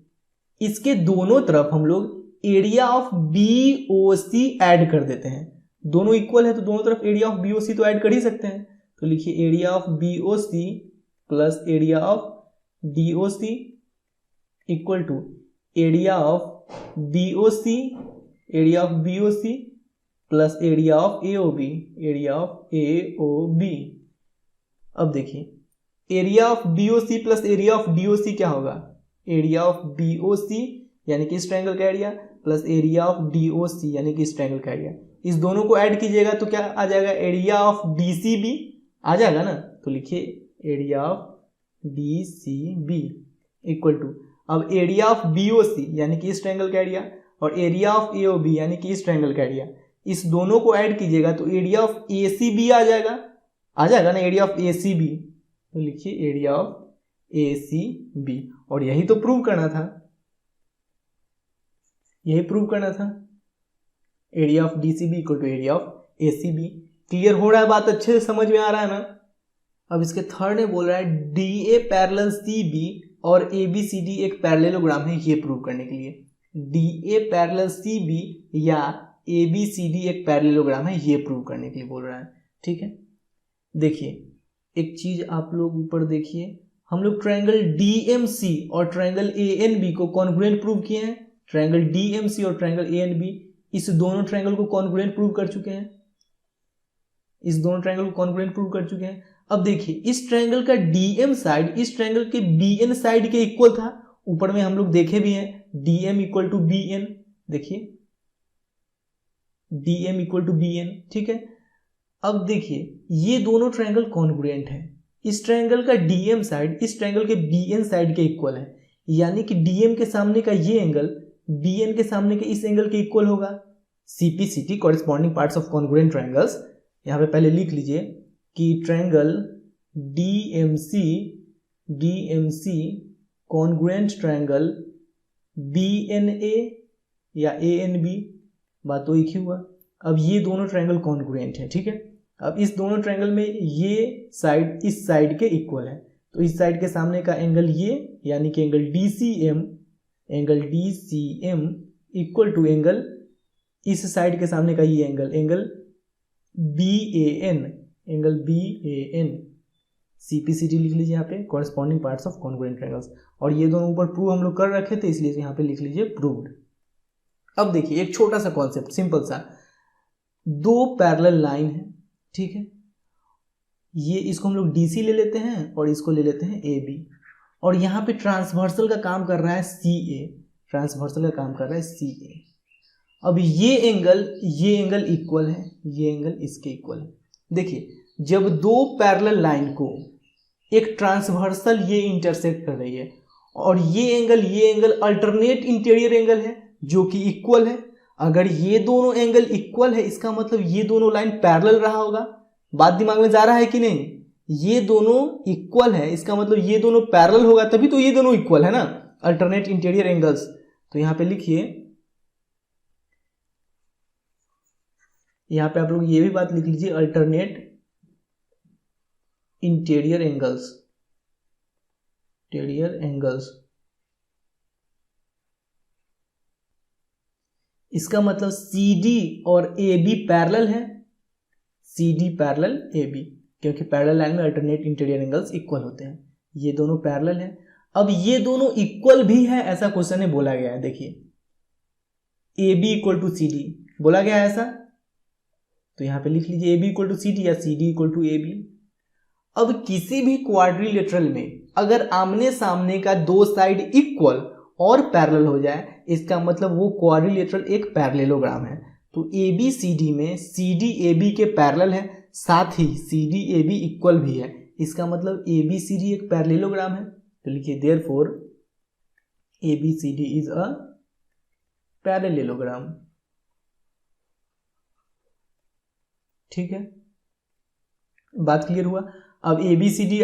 इसके दोनों तरफ हम लोग एरिया ऑफ BOC ऐड कर देते हैं, दोनों इक्वल है तो दोनों तरफ एरिया ऑफ BOC तो ऐड कर ही सकते हैं। तो लिखिए area of BOC plus area of DOC equal to area of BOC plus area of AOB, area of AOB। अब देखिए area of BOC plus area of DOC क्या होगा, एरिया ऑफ BOC यानी कि इस ट्रायंगल का area plus area of DOC यानी कि इस ट्रायंगल का एरिया, इस दोनों को ऐड कीजिएगा तो क्या आ जाएगा, एरिया ऑफ DCB आ जाएगा ना। तो लिखिए area of DCB equal to, अब एरिया ऑफ BOC यानी कि इस ट्रायंगल का एरिया और एरिया ऑफ AOB यानी कि इस ट्रायंगल का एरिया, इस दोनों को ऐड कीजिएगा तो एरिया ऑफ ACB आ जाएगा ना, एरिया ऑफ ACB। तो लिखिए एरिया ऑफ ACB, और यही तो प्रूव करना था, area of DCB equal to area of ACB। Clear हो रहा है बात, अच्छे से समझ में आ रहा है ना। अब इसके थर्ड में बोल रहा है DA पैरेलल CB और ABCD एक पैरेललोग्राम है, ये प्रूव करने के लिए। DA पैरेलल CB या ABCD एक पैरेललोग्राम है, ये प्रूव करने के लिए बोल रहा है। ठीक है। देखिए एक चीज आप लोग ऊपर देखिए, हम लोग ट्रायंगल DMC और ट्रायंगल ANB को कॉन्ग्रुएंट प्रूव किए हैं। ट्रायंगल DMC और ट्रायंगल ANB, इस दोनों ट्रायंगल को कॉन्ग्रुएंट प्रूव कर चुके हैं, अब देखिए इस ट्रायंगल का DM साइड इस ट्रायंगल के BN साइड के इक्वल था, ऊपर में हम लोग देखे भी हैं DM इक्वल टू BN, देखिए DM इक्वल टू BN। ठीक है। अब देखिए ये दोनों ट्रायंगल कॉन्ग्रुएंट है, इस ट्रायंगल का DM साइड इस ट्रायंगल के BN साइड के इक्वल है, यानी कि DM के सामने का ये एंगल BN के सामने के इस एंगल के इक्वल होगा। CPCT corresponding parts of congruent triangles, यहाँ पे पहले लिख लीजिए कि triangle DMC congruent triangle BNA या ANB, बात तो एक ही हुआ। अब ये दोनों ट्रायंगल कॉन्ग्रुएंट है। ठीक है। अब इस दोनों ट्रायंगल में ये साइड इस साइड के इक्वल है, तो इस साइड के सामने का एंगल ये यानी कि angle DCM equal to angle इस साइड के सामने का ये angle BAN, angle BAN, CPCT लिख लीजिए यहाँ पे, corresponding parts of congruent triangles. और ये दोनों ऊपर प्रूव हम लोग कर रखे थे, इसलिए यहाँ पे लिख लीजिए प्रूव्ड। अब देखिए एक छोटा सा कॉन्सेप्ट, सिंपल सा, दो पैरेलल लाइन है, ठीक है, ये इसको हम लोग DC ले लेते हैं और इसको ले लेते हैं AB, और यहाँ पे ट्रांसवर्सल का काम कर रहा है CA, ट्रांसवर्सल का काम कर रहा है CA। अब ये एंगल इक्वल है, ये एंगल इसके इक्वल है। देखिए जब दो पैरेलल लाइन को एक ट्रांसवर्सल ये इंटरसेक्ट कर रही है और ये एंगल अल्टरनेट इंटीरियर एंगल है जो कि इक्वल है, अगर ये दोनों एंगल इक्वल है इसका मतलब ये दोनों लाइन पैरेलल रहा होगा। बात दिमाग में जा रहा है कि नहीं? ये दोनों इक्वल है इसका मतलब ये दोनों पैरेलल होगा, तभी तो ये दोनों इक्वल है ना, अल्टरनेट इंटीरियर एंगल्स। तो यहां पे लिखिए, यहां पे आप लोग ये भी बात लिख लीजिए, अल्टरनेट इंटीरियर एंगल्स, इसका मतलब CD और AB पैरेलल है, CD पैरेलल AB, क्योंकि पैरेलल लाइन में अल्टरनेट इंटीरियर एंगल्स इक्वल होते हैं, ये दोनों पैरेलल है। अब ये दोनों इक्वल भी है ऐसा क्वेश्चन में बोला गया है। देखिए AB इक्वल टू CD बोला गया है ऐसा, तो यहां पे लिख लीजिए AB इक्वल टू CD या CD इक्वल टू AB। अब किसी भी क्वाड्रिलेटरल में अगर आमने सामने का दो साइड इक्वल और पैरेलल हो जाए, इसका मतलब वो क्वाड्रिलेटरल एक पैरेललोग्राम है। तो ABCD में CD AB के पैरेलल है, साथ ही CD AB इक्वल भी है, इसका मतलब ABCD एक पैरेललोग्राम है। तो लिखिए therefore ABCD is a parallelogram. ठीक है, बात क्लियर हुआ। अब ABCD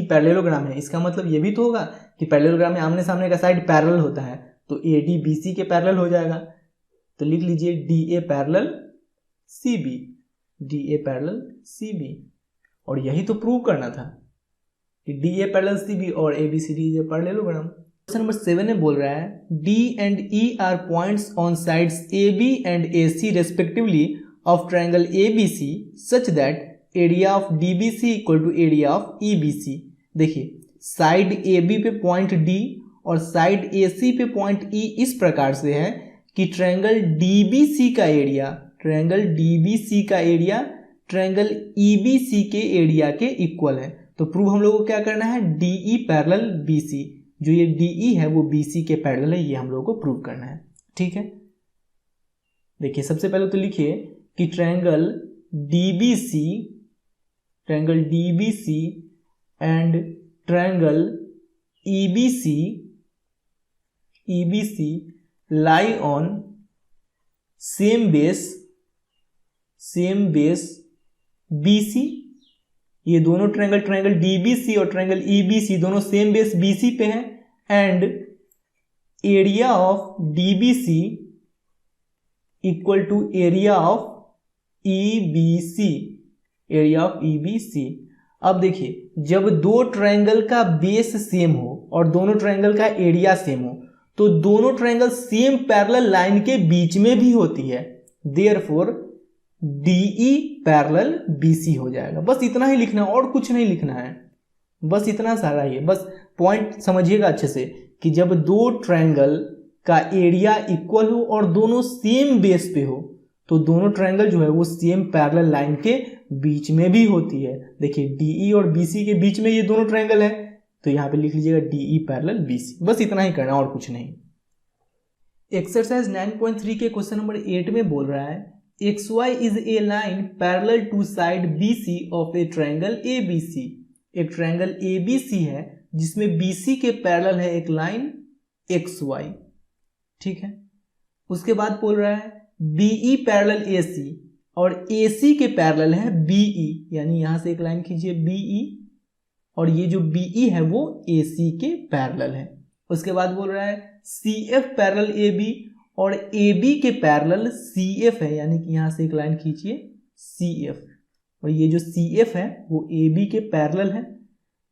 पैरेललोग्राम है, इसका मतलब ये भी तो होगा कि पैरेललोग्राम में आमने सामने का साइड पैरेलल होता है, तो AD BC के पैरेलल हो जाएगा। तो लिख लीजिए DA parallel CB, DA parallel CB, और यही तो प्रूव करना था कि DA पैरेलल CB और ABCD is a parallelogram. Question number 7 में बोल रहा है D and E are points on sides AB and AC respectively of triangle ABC such that area of DBC equal to area of EBC। देखिए side AB पे point D और side AC पे point E इस प्रकार से है कि triangle DBC का एरिया ट्रायंगल EBC के एरिया के इक्वल है। तो प्रूव हम लोगों को क्या करना है, DE पैरेलल BC, जो ये DE है वो BC के पैरेलल है, ये हम लोगों को प्रूव करना है। ठीक है, देखिए सबसे पहले तो लिखिए कि triangle DBC and triangle EBC lie on same base BC। ये दोनों ट्रायंगल DBC और ट्रायंगल EBC दोनों सेम बेस BC पे हैं, and area of DBC equal to area of EBC। अब देखिए जब दो ट्रायंगल का बेस सेम हो और दोनों ट्रायंगल का एरिया सेम हो, तो दोनों ट्रायंगल सेम पैरेलल लाइन के बीच में भी होती है, देयरफॉर DE पैरेलल BC हो जाएगा। बस इतना ही लिखना है और कुछ नहीं लिखना है, बस इतना सारा ही है। बस पॉइंट समझिएगा अच्छे से कि जब दो ट्रायंगल का एरिया इक्वल हो और दोनों सेम बेस पे हो, तो दोनों ट्रायंगल जो है वो सेम पैरेलल लाइन के बीच में भी होती है। देखिए DE और BC के बीच में ये दोनों ट्रायंगल है, तो यहां पे लिख लीजिएगा DE पैरेलल BC। बस इतना ही करना और कुछ नहीं। एक्सरसाइज 9.3 के क्वेश्चन नंबर 8 में बोल रहा है XY is a line parallel to side BC of A triangle ABC। एक ट्रायंगल ABC है जिसमें BC के पैरेलल है एक लाइन XY। ठीक है, उसके बाद बोल रहा है BE पैरेलल AC और AC के पैरेलल है BE, यानी यहां से एक लाइन खींचिए BE, और ये जो BE है वो AC के पैरेलल है। उसके बाद बोल रहा है CF पैरेलल AB और AB के पैरेलल CF है, यानी कि यहां से एक लाइन खींचिए CF, और ये जो CF है वो AB के पैरेलल है।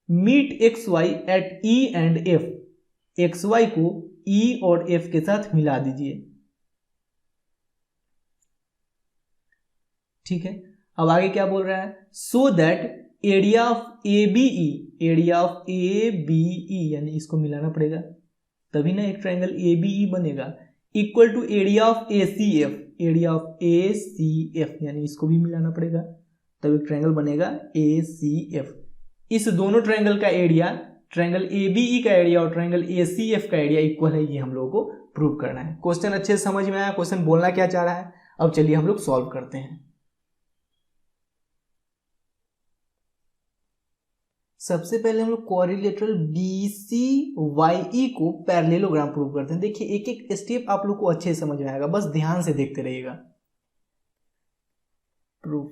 Meet XY at E and F, XY को ई और एफ के साथ मिला दीजिए। ठीक है, अब आगे क्या बोल रहा है, so that area of A B E, area of A B E यानी इसको मिलाना पड़ेगा तभी ना एक ट्रायंगल ए बी ई बनेगा, equal to area of A C F, area of A C F यानी इसको भी मिलाना पड़ेगा तब एक ट्रायंगल बनेगा ए सी एफ। इस दोनों ट्रायंगल का area, triangle A B E का एरिया और ट्रायंगल ए सी एफ का एरिया इक्वल है, ये हम लोगों को प्रूव करना है। क्वेश्चन अच्छे से समझ में आया, क्वेश्चन बोलना क्या चाह रहा है। अब चलिए हम लोग सॉल्व करते हैं। सबसे पहले हम लोग क्वाड्रिलेटरल बी सी वाई ई को पैरेललोग्राम प्रूव करते हैं। देखिए एक एक स्टेप आप लोग को अच्छे से समझ में आएगा, बस ध्यान से देखते रहिएगा। प्रूफ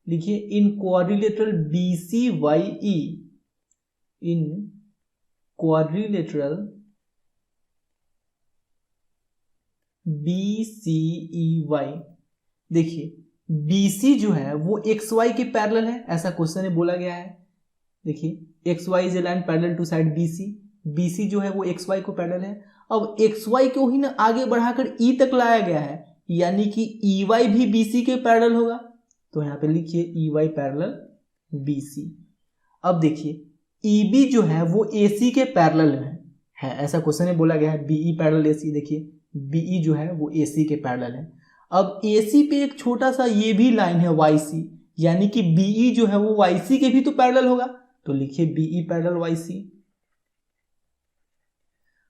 लिखिए, in quadrilateral B C Y E, in quadrilateral B C E Y, देखिए BC जो है वो XY के पैरेलल है, ऐसा क्वेश्चन में बोला गया है। देखिए XY is a line parallel to side BC, BC जो है वो XY को पैरेलल है। अब XY को ही ना आगे बढ़ाकर E तक लाया गया है, यानी कि EY भी BC के पैरेलल होगा, तो यहाँ पे लिखिए EY पैरेलल BC। अब देखिए EB जो है वो AC के पैरेलल है, ऐसा क्वेश्चन में बोला गया है, BE पैरेलल AC। देखिए BE जो है वो AC के पैरेलल है। अब AC पे एक छोटा सा ये भी लाइन है YC, यानी कि BE जो है वो YC के भी तो पैरेलल होगा, तो लिखिए BE पैरेलल YC।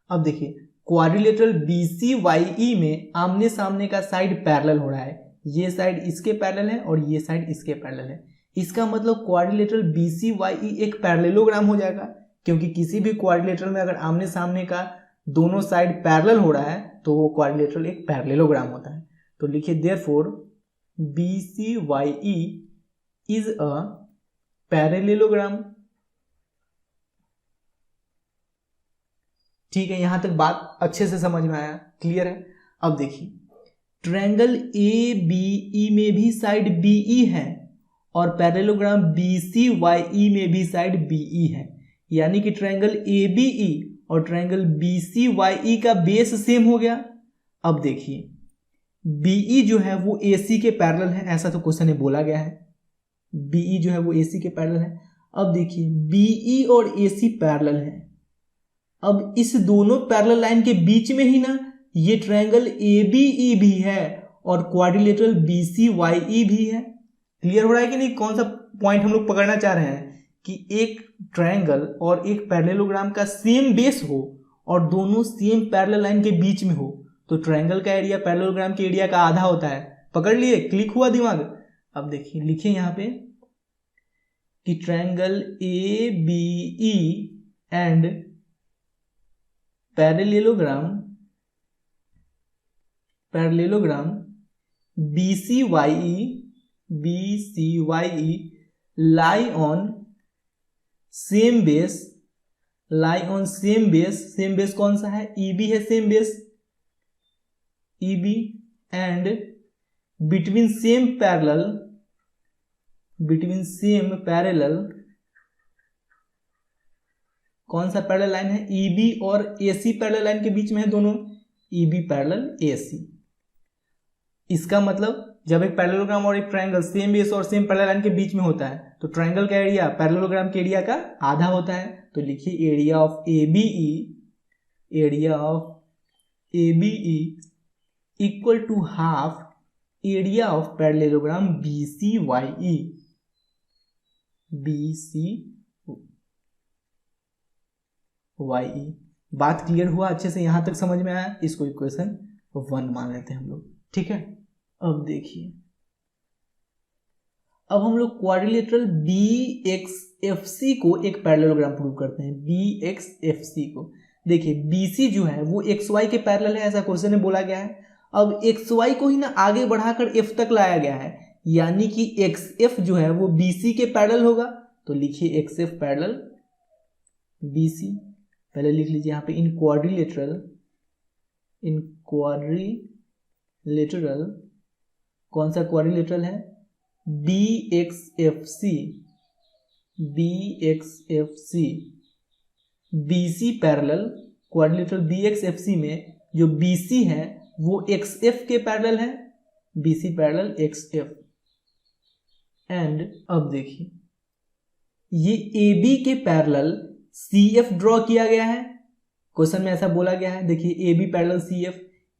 अब देखिए क्वाड्रिलेटरल BCYE में आमने सामने का साइड पैरेलल हो रहा है, ये साइड इसके पैरेलल है और ये साइड इसके पैरेलल है। इसका मतलब क्वाड्रिलेटरल BCYE एक पैरेललोग्राम हो जाएगा, क्योंकि किसी भी क्वाड्रिलेटरल में अगर आमने सामने का दोनों साइड पैरेलल हो रहा है तो वो क्वाड्रिलेटरल एक पैरेललोग्राम होता है। तो लिखिए therefore BCYE is a parallelogram. ठीक है, यहां तक बात अच्छे से समझ में आया, क्लियर है। अब देखिए ट्रायंगल ABE में भी साइड BE है और पैरेललोग्राम BCYE में भी साइड BE है, यानी कि ट्रायंगल ABE और ट्रायंगल BCYE का बेस सेम हो गया। अब देखिए BE जो है वो AC के पैरेलल है, ऐसा तो क्वेश्चन में बोला गया है, BE जो है वो AC के पैरेलल है। अब देखिए BE और AC पैरेलल है, अब इस दोनों पैरेलल लाइन के बीच में ही ना ये ट्रायंगल ABE भी है और क्वाड्रिलेटरल BCYE भी है। क्लियर हो रहा है कि नहीं, कौन सा पॉइंट हम लोग पकड़ना चाह रहे हैं कि एक ट्रायंगल और एक पैरेललोग्राम का सेम बेस हो और दोनों सेम पैरेलल लाइन के बीच में हो, तो ट्रायंगल का एरिया पैरेललोग्राम के एरिया का आधा होता है। पकड़ लिए, क्लिक हुआ दिमाग। अब देखिए लिखिए यहां पे कि triangle ABE and parallelogram BCYE lie on same base, same base कौन सा है, EB है same base, EB and between same parallel कौन सा पैरेलल लाइन है, EB और AC पैरेलल लाइन के बीच में है दोनों, EB पैरेलल AC। इसका मतलब जब एक पैरेललोग्राम और एक ट्रायंगल सेम बेस और सेम पैरेलल लाइन के बीच में होता है तो ट्रायंगल का एरिया पैरेललोग्राम के एरिया का आधा होता है। तो लिखिए area of ABE equal to half area of parallelogram BCYE। बात क्लियर हुआ, अच्छे से यहां तक समझ में आया, इसको इक्वेशन 1 मान लेते हैं हम लोग। ठीक है, अब देखिए अब हम लोग क्वाड्रिलेटरल BXFC को एक पैरेललोग्राम प्रूव करते हैं। BXFC को देखिए BC जो है वो XY के पैरेलल है, ऐसा क्वेश्चन में बोला गया है। अब XY को ही ना आगे बढ़ाकर F तक लाया गया है, यानी कि XF जो है वो BC के पैरेलल होगा, तो लिखिए XF पैरेलल BC। पहले लिख लीजिए यहाँ पे इन क्वाड्रिलेटरल कौन सा क्वाड्रिलेटरल है, BXFC BC parallel quadrilateral BXFC में जो BC है वो XF के पैरेलल है, BC पैरेलल XF। एंड अब देखिए ये AB के पैरेलल CF ड्रॉ किया गया है, क्वेश्चन में ऐसा बोला गया है। देखिए AB पैरेलल CF,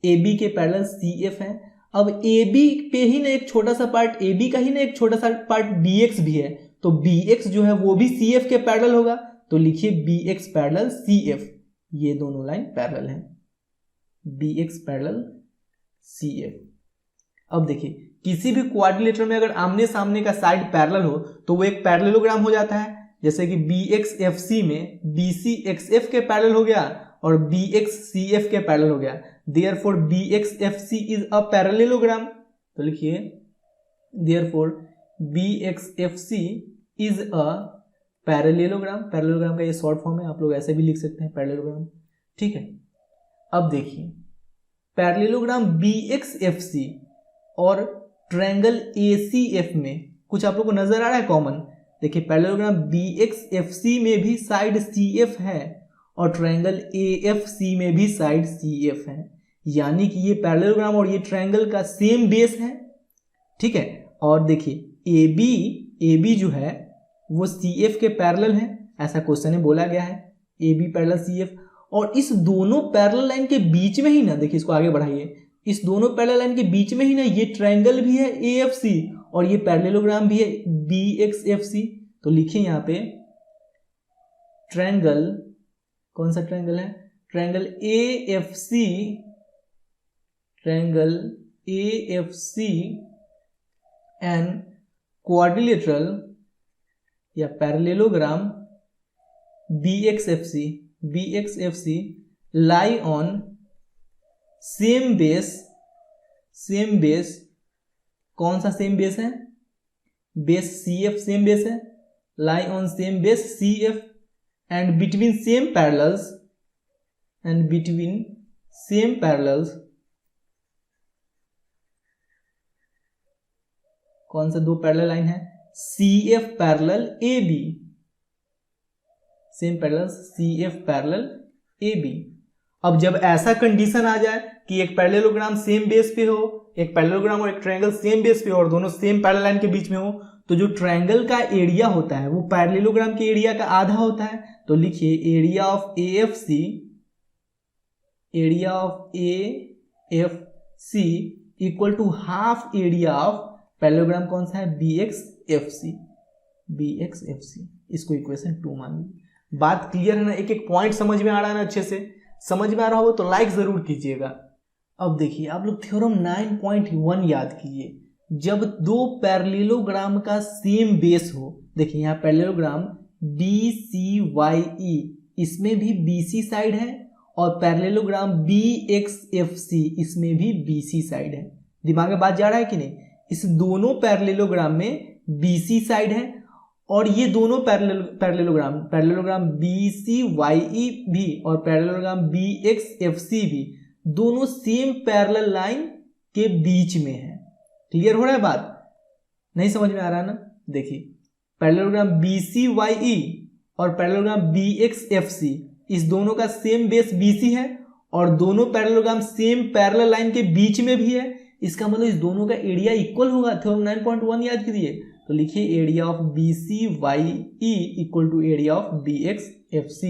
AB के पैरेलल CF है। अब AB पे ही ना एक छोटा सा पार्ट, AB का ही ना एक छोटा सा पार्ट BX भी है, तो BX जो है वो भी CF के पैरेलल होगा, तो लिखिए BX पैरेलल CF, ये दोनों लाइन पैरेलल हैं, BX पैरेलल CF। अब देखिए किसी भी क्वाड्रिलेटरल में अगर आमने सामने का साइड पैरेलल हो तो वो एक पैरेललोग्राम हो जाता है, जैसे कि BXFC में BC XF के पैरेलल हो गया और BX CF के पैरेलल हो गया, therefore BXFC is a parallelogram. तो लिखिए therefore BXFC is a parallelogram. Parallelogram का ये शॉर्ट फॉर्म है, आप लोग ऐसे भी लिख सकते हैं पैरेललोग्राम, ठीक है। अब देखिए पैरेललोग्राम BXFC और ट्रायंगल ACF में कुछ आप लोग को नजर आ रहा है कॉमन। देखिए पैरेललोग्राम BXFC में भी साइड CF है और ट्रायंगल AFC में भी साइड CF है, यानी कि ये पैरेललोग्राम और ये ट्रायंगल का सेम बेस है, ठीक है। और देखिए AB जो है वो CF के पैरेलल है, ऐसा क्वेश्चन में बोला गया है, AB पैरेलल CF। और इस दोनों पैरेलल लाइन के बीच में ही ना, देखिए इसको आगे बढ़ाइए, इस दोनों पैरेलल लाइन के बीच में ही ना ये ट्रायंगल भी है AFC और ये पैरेललोग्राम भी है BXFC। तो लिखिए यहाँ पे ट्रायंगल, कौन सा ट्रायंगल है, ट्रायंगल AFC एंड क्वाड्रिलेटरल या parallelogram BXFC lie on same base, कौन सा सेम बेस है, बेस CF सेम बेस है, लाई on same base CF and between same parallels, कौन सा दो पैरेलल लाइन है, CF parallel AB, same parallels CF parallel AB। अब जब ऐसा कंडीशन आ जाए कि एक पैरेललोग्राम सेम बेस पे हो, एक पैरेललोग्राम और एक ट्रायंगल सेम बेस पे हो और दोनों सेम पैरेलल लाइन के बीच में हो, तो जो ट्रायंगल का एरिया होता है वो पैरेललोग्राम के एरिया का आधा होता है। तो लिखिए area of AFC equal to half area of parallelogram, कौन सा है, BXFC। इसको इक्वेशन 2 मान लीजिए। बात क्लियर है ना, एक एक पॉइंट समझ में आ रहा है ना, अच्छे से समझ में आ रहा हो तो लाइक जरूर कीजिएगा। अब देखिए आप लोग थ्योरम 9.1 याद कीजिए, जब दो पैरेललोग्राम का सेम बेस हो, देखिए यहाँ पैरेललोग्राम BCYE, इसमें भी BC साइड है और पैरेललोग्राम BXFC, इसमें भी BC साइड है। दिमाग में बात जा रहा है कि नहीं, इस दोनों पैरेललोग्राम में BC साइड है और ये दोनों पैरेललोग्राम BCYE भी और पैरेललोग्राम BXFC भी दोनों सेम पैरेलल लाइन के बीच में है। क्लियर हो रहा है बात, नहीं समझ में आ रहा ना। देखिए पैरेललोग्राम BCYE और पैरेललोग्राम BXFC, इस दोनों का सेम बेस BC है और दोनों पैरेललोग्राम सेम पैरेलल लाइन के बीच में भी है, इसका मतलब इस दोनों का एरिया इक्वल होगा। थ्योरम 9.1 याद कीजिए, तो लिखिए area of BCYE equal to area of BXFC।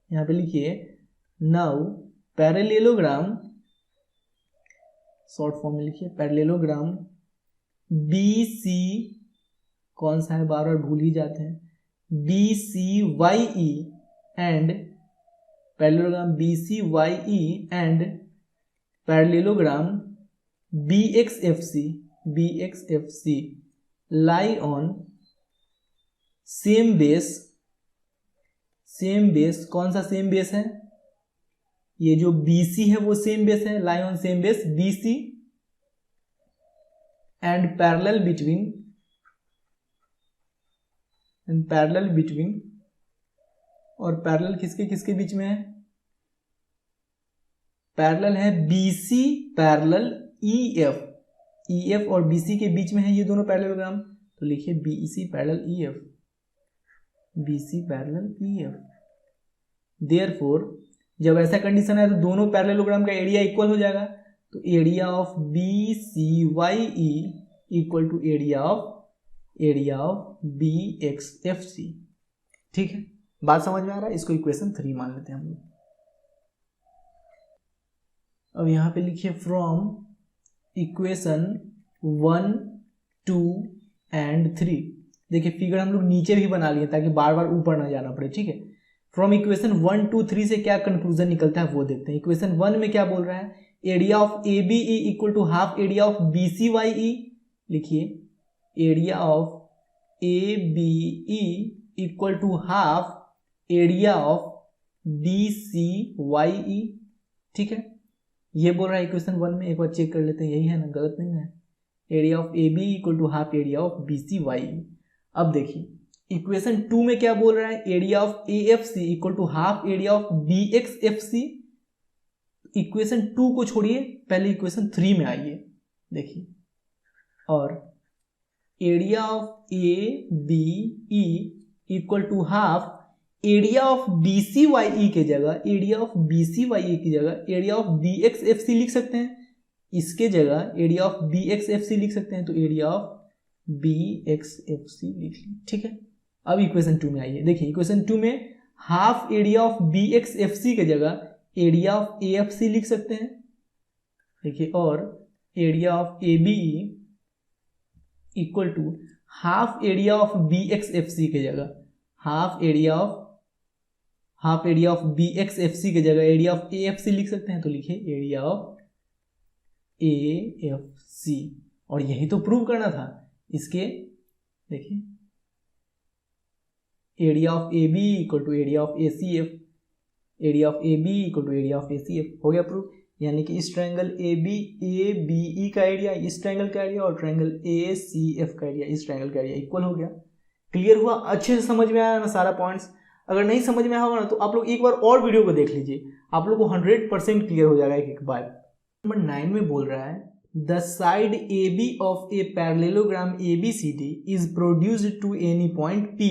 यहां पे लिखिए नाउ पैरेललोग्राम, शॉर्ट फॉर्म में लिखिए पैरेललोग्राम BC, कौन सा है बार बार भूल ही जाते हैं, BCYE and parallelogram BCYE and parallelogram BXFC lie on same base, कौन सा सेम बेस है, ये जो BC है वो सेम बेस है, lie on same base BC and parallel between, और पैरेलल किसके किसके बीच में है, पैरेलल है BC पैरेलल EF और BC के बीच में है ये दोनों पैरेललोग्राम। तो लिखिए BC parallel EF, BC parallel EF। Therefore जब ऐसा कंडीशन है तो दोनों पैरेललोग्राम का एरिया इक्वल हो जाएगा, तो area of B C Y E equal to area of B X F C. ठीक है, बात समझ में आ रहा है? इसको इक्वेशन 3 मान लेते हैं हम लोग। अब यहां पे लिखिए फ्रॉम इक्वेशन 1, 2 एंड 3। देखिए फिगर हम लोग नीचे भी बना लिए ताकि बार बार ऊपर ना जाना पड़े। ठीक है, फ्रॉम इक्वेशन 1, 2, 3 से क्या कंक्लूजन निकलता है वो देखते हैं। इक्वेशन 1 में क्या बोल रहा है, area of A B E equal to half area of B C Y E. लिखिए area of A B E equal to half area of B C Y E. ठीक है, ये बोल रहा है इक्वेशन 1 में। एक बार चेक कर लेते हैं, यही है ना, गलत नहीं है। Area of A B equal to half area of B C Y E. अब देखिए इक्वेशन 2 में क्या बोल रहा है, area of A F C equal to half area of B X F C. Equation 2 को छोड़िए, पहले इक्वेशन 3 में आइए। देखिए, और area of A B E equal to half area of B C Y E के जगह area of B C Y E की जगह area of B X F C लिख सकते हैं। इसके जगह area of B X F C लिख सकते हैं, तो area of B X F C लिख ली। ठीक है, अब इक्वेशन 2 में आइए। देखिए इक्वेशन 2 में half area of B X F C के जगह area of A F C लिख सकते हैं। देखिए, और area of A B equal to half area of B X F C के जगह half area of B X F C के जगह area of A F C लिख सकते हैं, तो लिखिए area of A F C. और यही तो प्रूव करना था इसके। देखिए area of A B equal to area of A C F, area of A B equal to area of A C F. हो गया प्रूव। यानी कि इस ट्रायंगल ए बी ई का एरिया इस ट्रायंगल का एरिया और ट्रायंगल ए सी एफ का एरिया इस ट्रायंगल का एरिया इक्वल हो गया। क्लियर हुआ? अच्छे से समझ में आया ना सारा पॉइंट्स? अगर नहीं समझ में आया होगा ना तो आप लोग एक बार और वीडियो को देख लीजिए, आप लोग को 100% क्लियर हो जाएगा एक बार। नंबर 9 में बोल रहा है the side A B of a parallelogram A B C D is produced to any point P.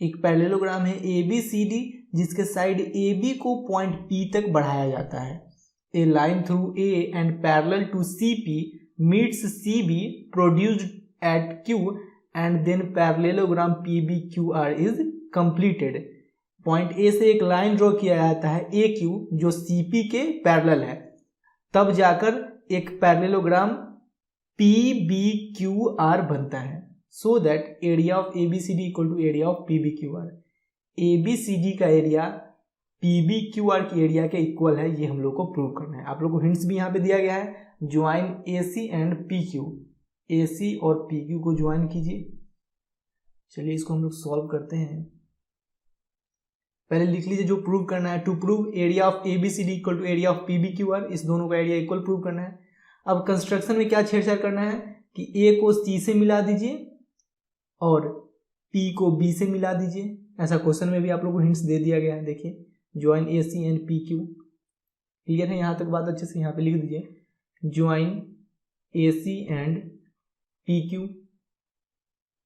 एक पैरेललोग्राम है ए बी सी डी जिसके साइड ए बी को पॉइंट पी तक बढ़ाया जाता है। A line through A and parallel to C P meets C B produced at Q and then parallelogram P B Q R is completed. Point A से एक line draw किया जाता है ए क्यू जो सी पी के पैरेलल है, तब जाकर एक parallelogram P B Q R बनता है। So that area of A B C D equal to area of P B Q R. A B C D का area P B Q R की area के equal है, ये हम लोग को प्रूव करना है। आप लोग को हिंट्स भी यहाँ पे दिया गया है, join A C and P Q. A C और पी क्यू को ज्वाइन कीजिए। चलिए इसको हम लोग सॉल्व करते हैं। पहले लिख लीजिए जो प्रूव करना है। To prove area of A B C D equal to area of P B Q R, इस दोनों का एरिया इक्वल प्रूव करना है। अब कंस्ट्रक्शन में क्या छेड़छाड़ करना है कि ए को सी से मिला दीजिए और पी को बी से मिला दीजिए। ऐसा क्वेश्चन में भी आप लोग को हिंट्स दे दिया गया है। देखिए join A C and P Q. Clear है? यहाँ तक बात अच्छे से यहाँ पे लिख दीजिए, join A C and P Q.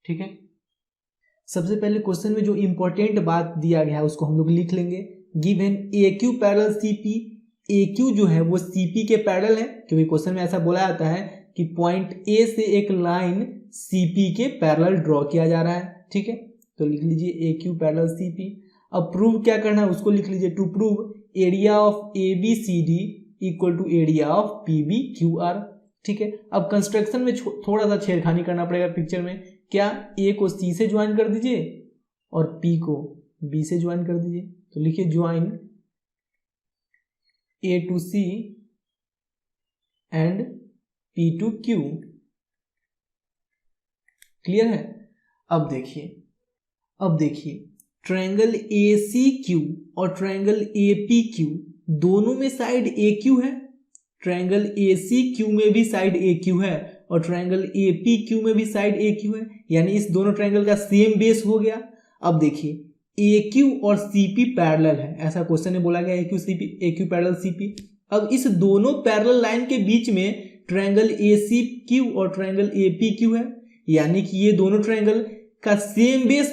ठीक है, सबसे पहले क्वेश्चन में जो इंपॉर्टेंट बात दिया गया है उसको हम लोग लिख लेंगे। गिवन ए क्यू पैरेलल सी पी। ए क्यू जो है वो सी पी के पैरेलल है, क्योंकि क्वेश्चन में ऐसा बोला जाता है कि पॉइंट ए से एक लाइन सी पी के पैरेलल ड्रॉ किया जा रहा है। ठीक है, तो लिख लीजिए A Q parallel C P. अब प्रूव क्या करना है उसको लिख लीजिए। To prove area of A B C D equal to area of P B Q R. ठीक है, अब कंस्ट्रक्शन में थोड़ा सा छेड़खानी करना पड़ेगा पिक्चर में। क्या ए को सी से ज्वाइन कर दीजिए और पी को बी से ज्वाइन कर दीजिए। तो लिखिए join A to C and P to Q. Clear है? अब देखिए ट्रायंगल ए सी क्यू और ट्रायंगल ए पी क्यू दोनों में साइड ए क्यू है। ट्रायंगल ए सी क्यू में भी साइड ए क्यू है और ट्रायंगल ए पी क्यू में भी साइड ए क्यू है, यानी इस दोनों ट्रायंगल का सेम बेस हो गया। अब देखिए ए क्यू और सी पी पैरेलल है, ऐसा क्वेश्चन में बोला गया ए क्यू पैरेलल सी पी। अब इस दोनों पैरेलल लाइन के बीच में ट्रायंगल ए सी क्यू और ट्रायंगल ए पी क्यू है, यानी कि ये दोनों ट्रायंगल का सेम बेस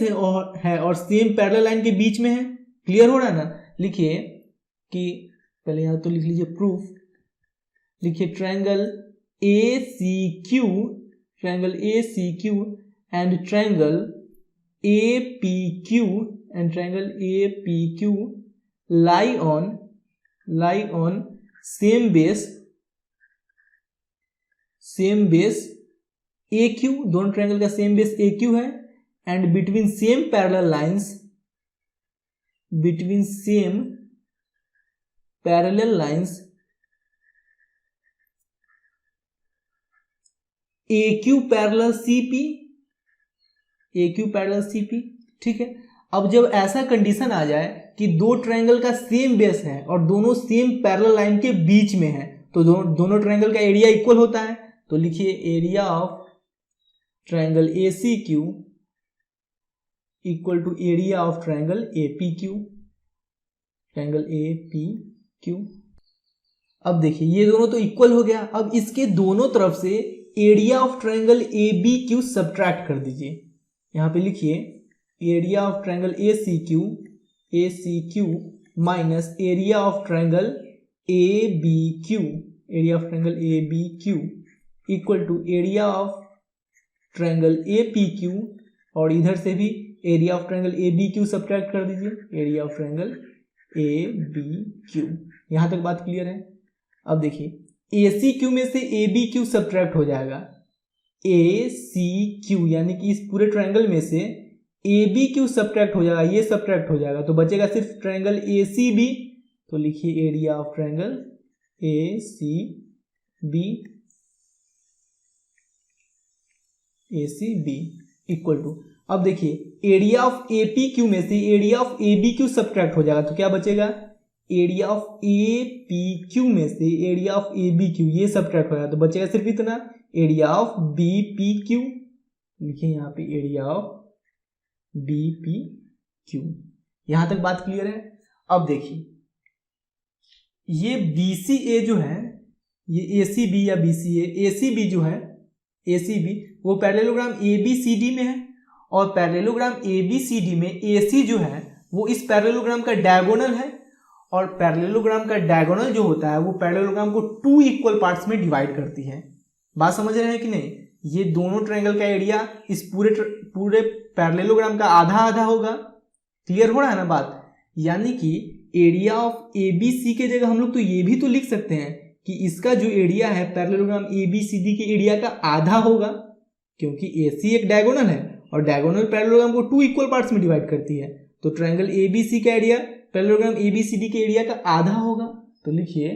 है और सेम पैरेलल लाइन के बीच में है। क्लियर हो रहा है ना? लिखिए कि पहले यहाँ तो लिख लीजिए प्रूफ, लिखिए triangle ACQ and triangle APQ lie on same base AQ, दोनों ट्रायंगल का सेम बेस AQ है, and between same parallel lines AQ parallel CP, ठीक है। अब जब ऐसा कंडीशन आ जाए कि दो ट्रायंगल का सेम बेस है और दोनों सेम पैरेलल लाइन के बीच में है, तो दोनों ट्रायंगल का एरिया इक्वल होता है। तो लिखिए area of triangle ACQ equal to area of triangle APQ। अब देखिए ये दोनों तो इक्वल हो गया, अब इसके दोनों तरफ से area of triangle ABQ subtract कर दीजिए। यहां पे लिखिए area of triangle ACQ minus area of triangle ABQ equal to area of triangle APQ, और इधर से भी area of triangle ABQ subtract कर दीजिए, एरिया ऑफ ट्रायंगल ABQ। यहां तक बात क्लियर है। अब देखिए ACQ में से ABQ सब्ट्रैक्ट हो जाएगा, ACQ यानी कि इस पूरे ट्रायंगल में से ABQ सब्ट्रैक्ट हो जाएगा, ये सब्ट्रैक्ट हो जाएगा, तो बचेगा सिर्फ ट्रायंगल ACB। तो लिखिए area of triangle ACB equal to, अब देखिए एरिया ऑफ APQ में से एरिया ऑफ ABQ सब्ट्रैक्ट हो जाएगा, तो क्या बचेगा, एरिया ऑफ APQ में से एरिया ऑफ ABQ ये सब्ट्रैक्ट हो जाएगा, तो बचेगा सिर्फ इतना, एरिया ऑफ BPQ। लिखिए यहाँ पे एरिया ऑफ BPQ। यहां तक बात क्लियर है। अब देखिए ये BCA जो है, ये ACB या BCA, ACB जो है, ACB वो पैरेललोग्राम ABCD में है, और पैरेललोग्राम ABCD में AC जो है वो इस पैरेललोग्राम का डायगोनल है, और पैरेललोग्राम का डायगोनल जो होता है वो पैरेललोग्राम को 2 इक्वल पार्ट्स में डिवाइड करती है। बात समझ रहे हैं कि नहीं? ये दोनों ट्रायंगल का एरिया इस पूरे पैरेललोग्राम का आधा आधा होगा। क्लियर हो रहा है ना बात? यानी कि एरिया ऑफ ABC के जगह हम लोग तो ये भी तो लिख सकते हैं कि इसका जो एरिया है पैरेललोग्राम ABCD के एरिया का आधा होगा, क्योंकि AC एक डायगोनल है और डायगोनल पैरेललोग्राम को 2 इक्वल पार्ट्स में डिवाइड करती है, तो ट्रायंगल ABC का एरिया पैरेललोग्राम ABCD के एरिया का आधा होगा। तो लिखिए,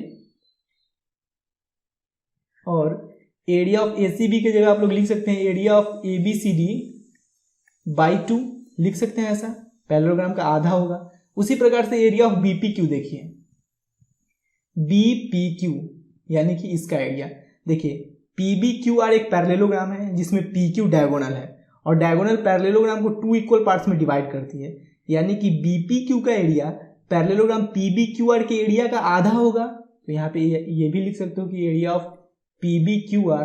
और एरिया ऑफ ACB की जगह आप लोग लिख सकते हैं एरिया ऑफ ABCD बाई 2 लिख सकते हैं, ऐसा पैरेललोग्राम का आधा होगा। उसी प्रकार से एरिया ऑफ BPQ देखिए, BPQ यानी कि इसका एरिया देखिए, PBQR एक पैरेललोग्राम है जिसमें PQ डायगोनल है, और डायगोनल पैरेललोग्राम को 2 इक्वल पार्ट्स में डिवाइड करती है, यानी कि BPQ का एरिया पैरेललोग्राम PBQR के एरिया का आधा होगा। तो यहाँ पे ये भी लिख सकते हो कि एरिया ऑफ PBQR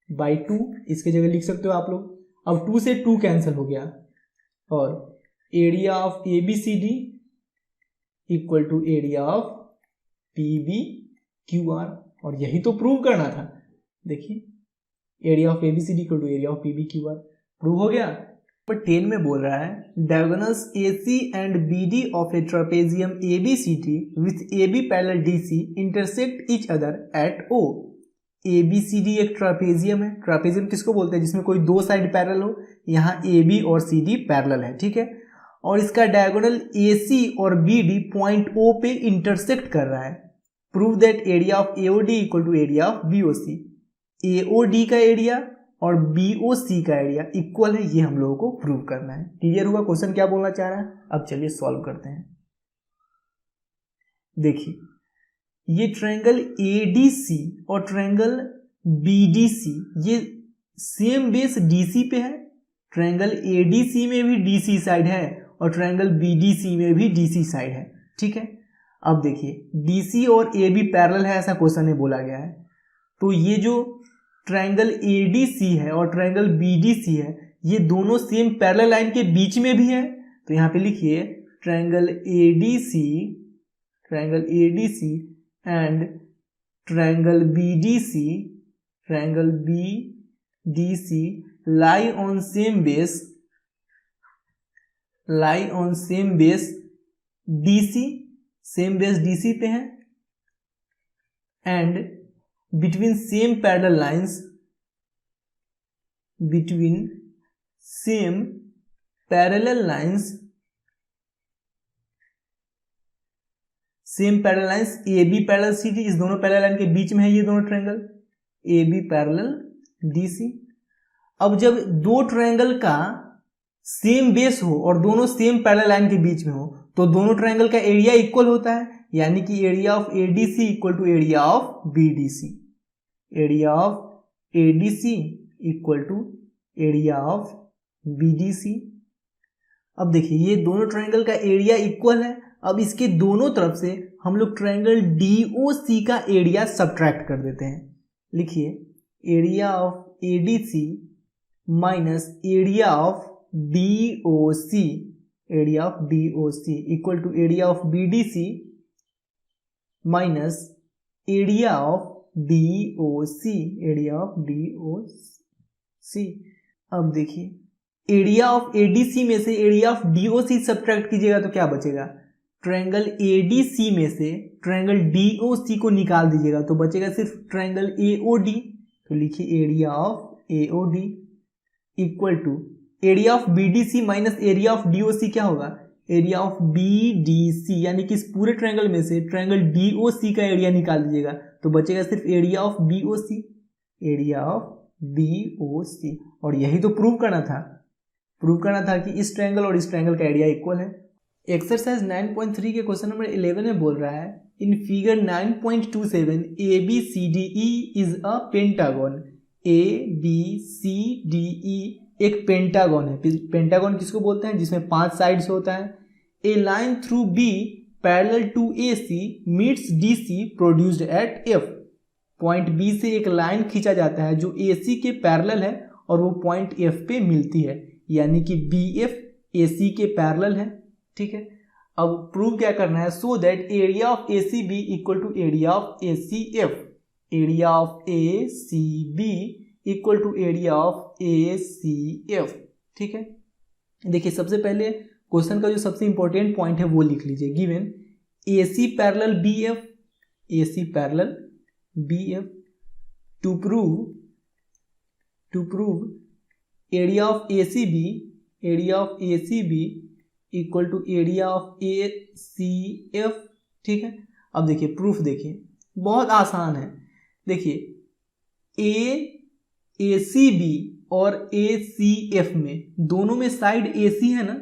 बाई 2, इसके जगह लिख सकते हो आप लोग। अब 2 से 2 कैंसिल हो गया, और area of ABCD equal to area of PBQR, और यही तो प्रूव करना था। देखिए area of ABCD equal to area of PBQR prove हो गया। पर 10 में बोल रहा है diagonals AC and BD of a trapezium ABCD with AB parallel DC intersect each other at O। ABCD एक ट्रापेजियम है। ट्रापेजियम किसको बोलते हैं? जिसमें कोई 2 साइड पैरेलल हो। यहाँ AB और CD पैरेलल है, ठीक है, और इसका डायगोनल AC और BD पॉइंट O पे इंटरसेक्ट कर रहा है। Prove that area of AOD equal to area of BOC। AOD का एरिया और BOC का एरिया इक्वल है, ये हम लोगों को प्रूव करना है। क्लियर हुआ? क्वेश्चन क्या बोलना चाह रहा है? अब चलिए सॉल्व करते हैं। देखिए ये ट्रायंगल ADC और ट्रायंगल BDC ये सेम बेस DC पे है। ट्रायंगल ADC में भी DC साइड है और ट्रायंगल BDC में भी DC साइड है, ठीक है। अब देखिए DC और AB पैरेलल है, ऐसा क्वेश्चन में बोला गया है। तो ये जो ट्रायंगल ADC है और ट्रायंगल BDC है, ये दोनों सेम पैरेलल लाइन के बीच में भी है। तो यहाँ पे लिखिए triangle ADC and triangle BDC lie on same base DC, same base DC पे है, and between same parallel lines AB parallel CD, इस दोनों पैरेलल लाइन के बीच में है ये दोनों ट्रायंगल, AB पैरेलल DC। अब जब दो ट्रायंगल का सेम बेस हो और दोनों सेम पैरेलल लाइन के बीच में हो तो दोनों ट्रायंगल का एरिया इक्वल होता है, यानी कि area of ADC equal to area of BDC, area of ADC equal to area of BDC। अब देखिए ये दोनों ट्रायंगल का एरिया इक्वल है। अब इसके दोनों तरफ से हम लोग ट्रायंगल DOC का एरिया सब्ट्रैक्ट कर देते हैं। लिखिए area of ADC minus area of DOC equal to area of BDC minus area of DOC। अब देखिए एरिया ऑफ ADC में से एरिया ऑफ DOC सब्ट्रैक्ट कीजिएगा तो क्या बचेगा, ट्रायंगल ADC में से ट्रायंगल DOC को निकाल दीजिएगा तो बचेगा सिर्फ ट्रायंगल AOD। तो लिखिए area of AOD equal to area of BDC minus area of DOC क्या होगा, एरिया ऑफ BDC, यानी कि इस पूरे ट्रायंगल में से ट्रायंगल DOC का एरिया निकाल दीजिएगा तो बचेगा सिर्फ एरिया ऑफ BOC। और यही तो प्रूव करना था कि इस ट्रायंगल और इस ट्रायंगल का एरिया इक्वल है। एक्सरसाइज 9.3 के क्वेश्चन नंबर 11 में बोल रहा है in figure 9.27 ABCDE is a pentagon. ABCDE एक पेंटागन है। पेंटागन किसको बोलते हैं, जिसमें 5 साइड्स होता है। A line through B parallel to AC meets DC produced at F। Point B से एक लाइन खींचा जाता है जो AC के पैरेलल है और वो पॉइंट F पे मिलती है, यानी कि BF AC के पैरेलल है। ठीक है, अब प्रूव क्या करना है, so that area of ACB equal to area of ACF। Area of ACB equal to area of ACF। ठीक है, देखिए सबसे पहले क्वेश्चन का जो सबसे इंपॉर्टेंट पॉइंट है वो लिख लीजिए। Given AC parallel BF to prove area of ACB equal to area of ACF। ठीक है, अब देखिए प्रूफ देखिए बहुत आसान है। देखिए ACB और ACF में दोनों में साइड AC है ना,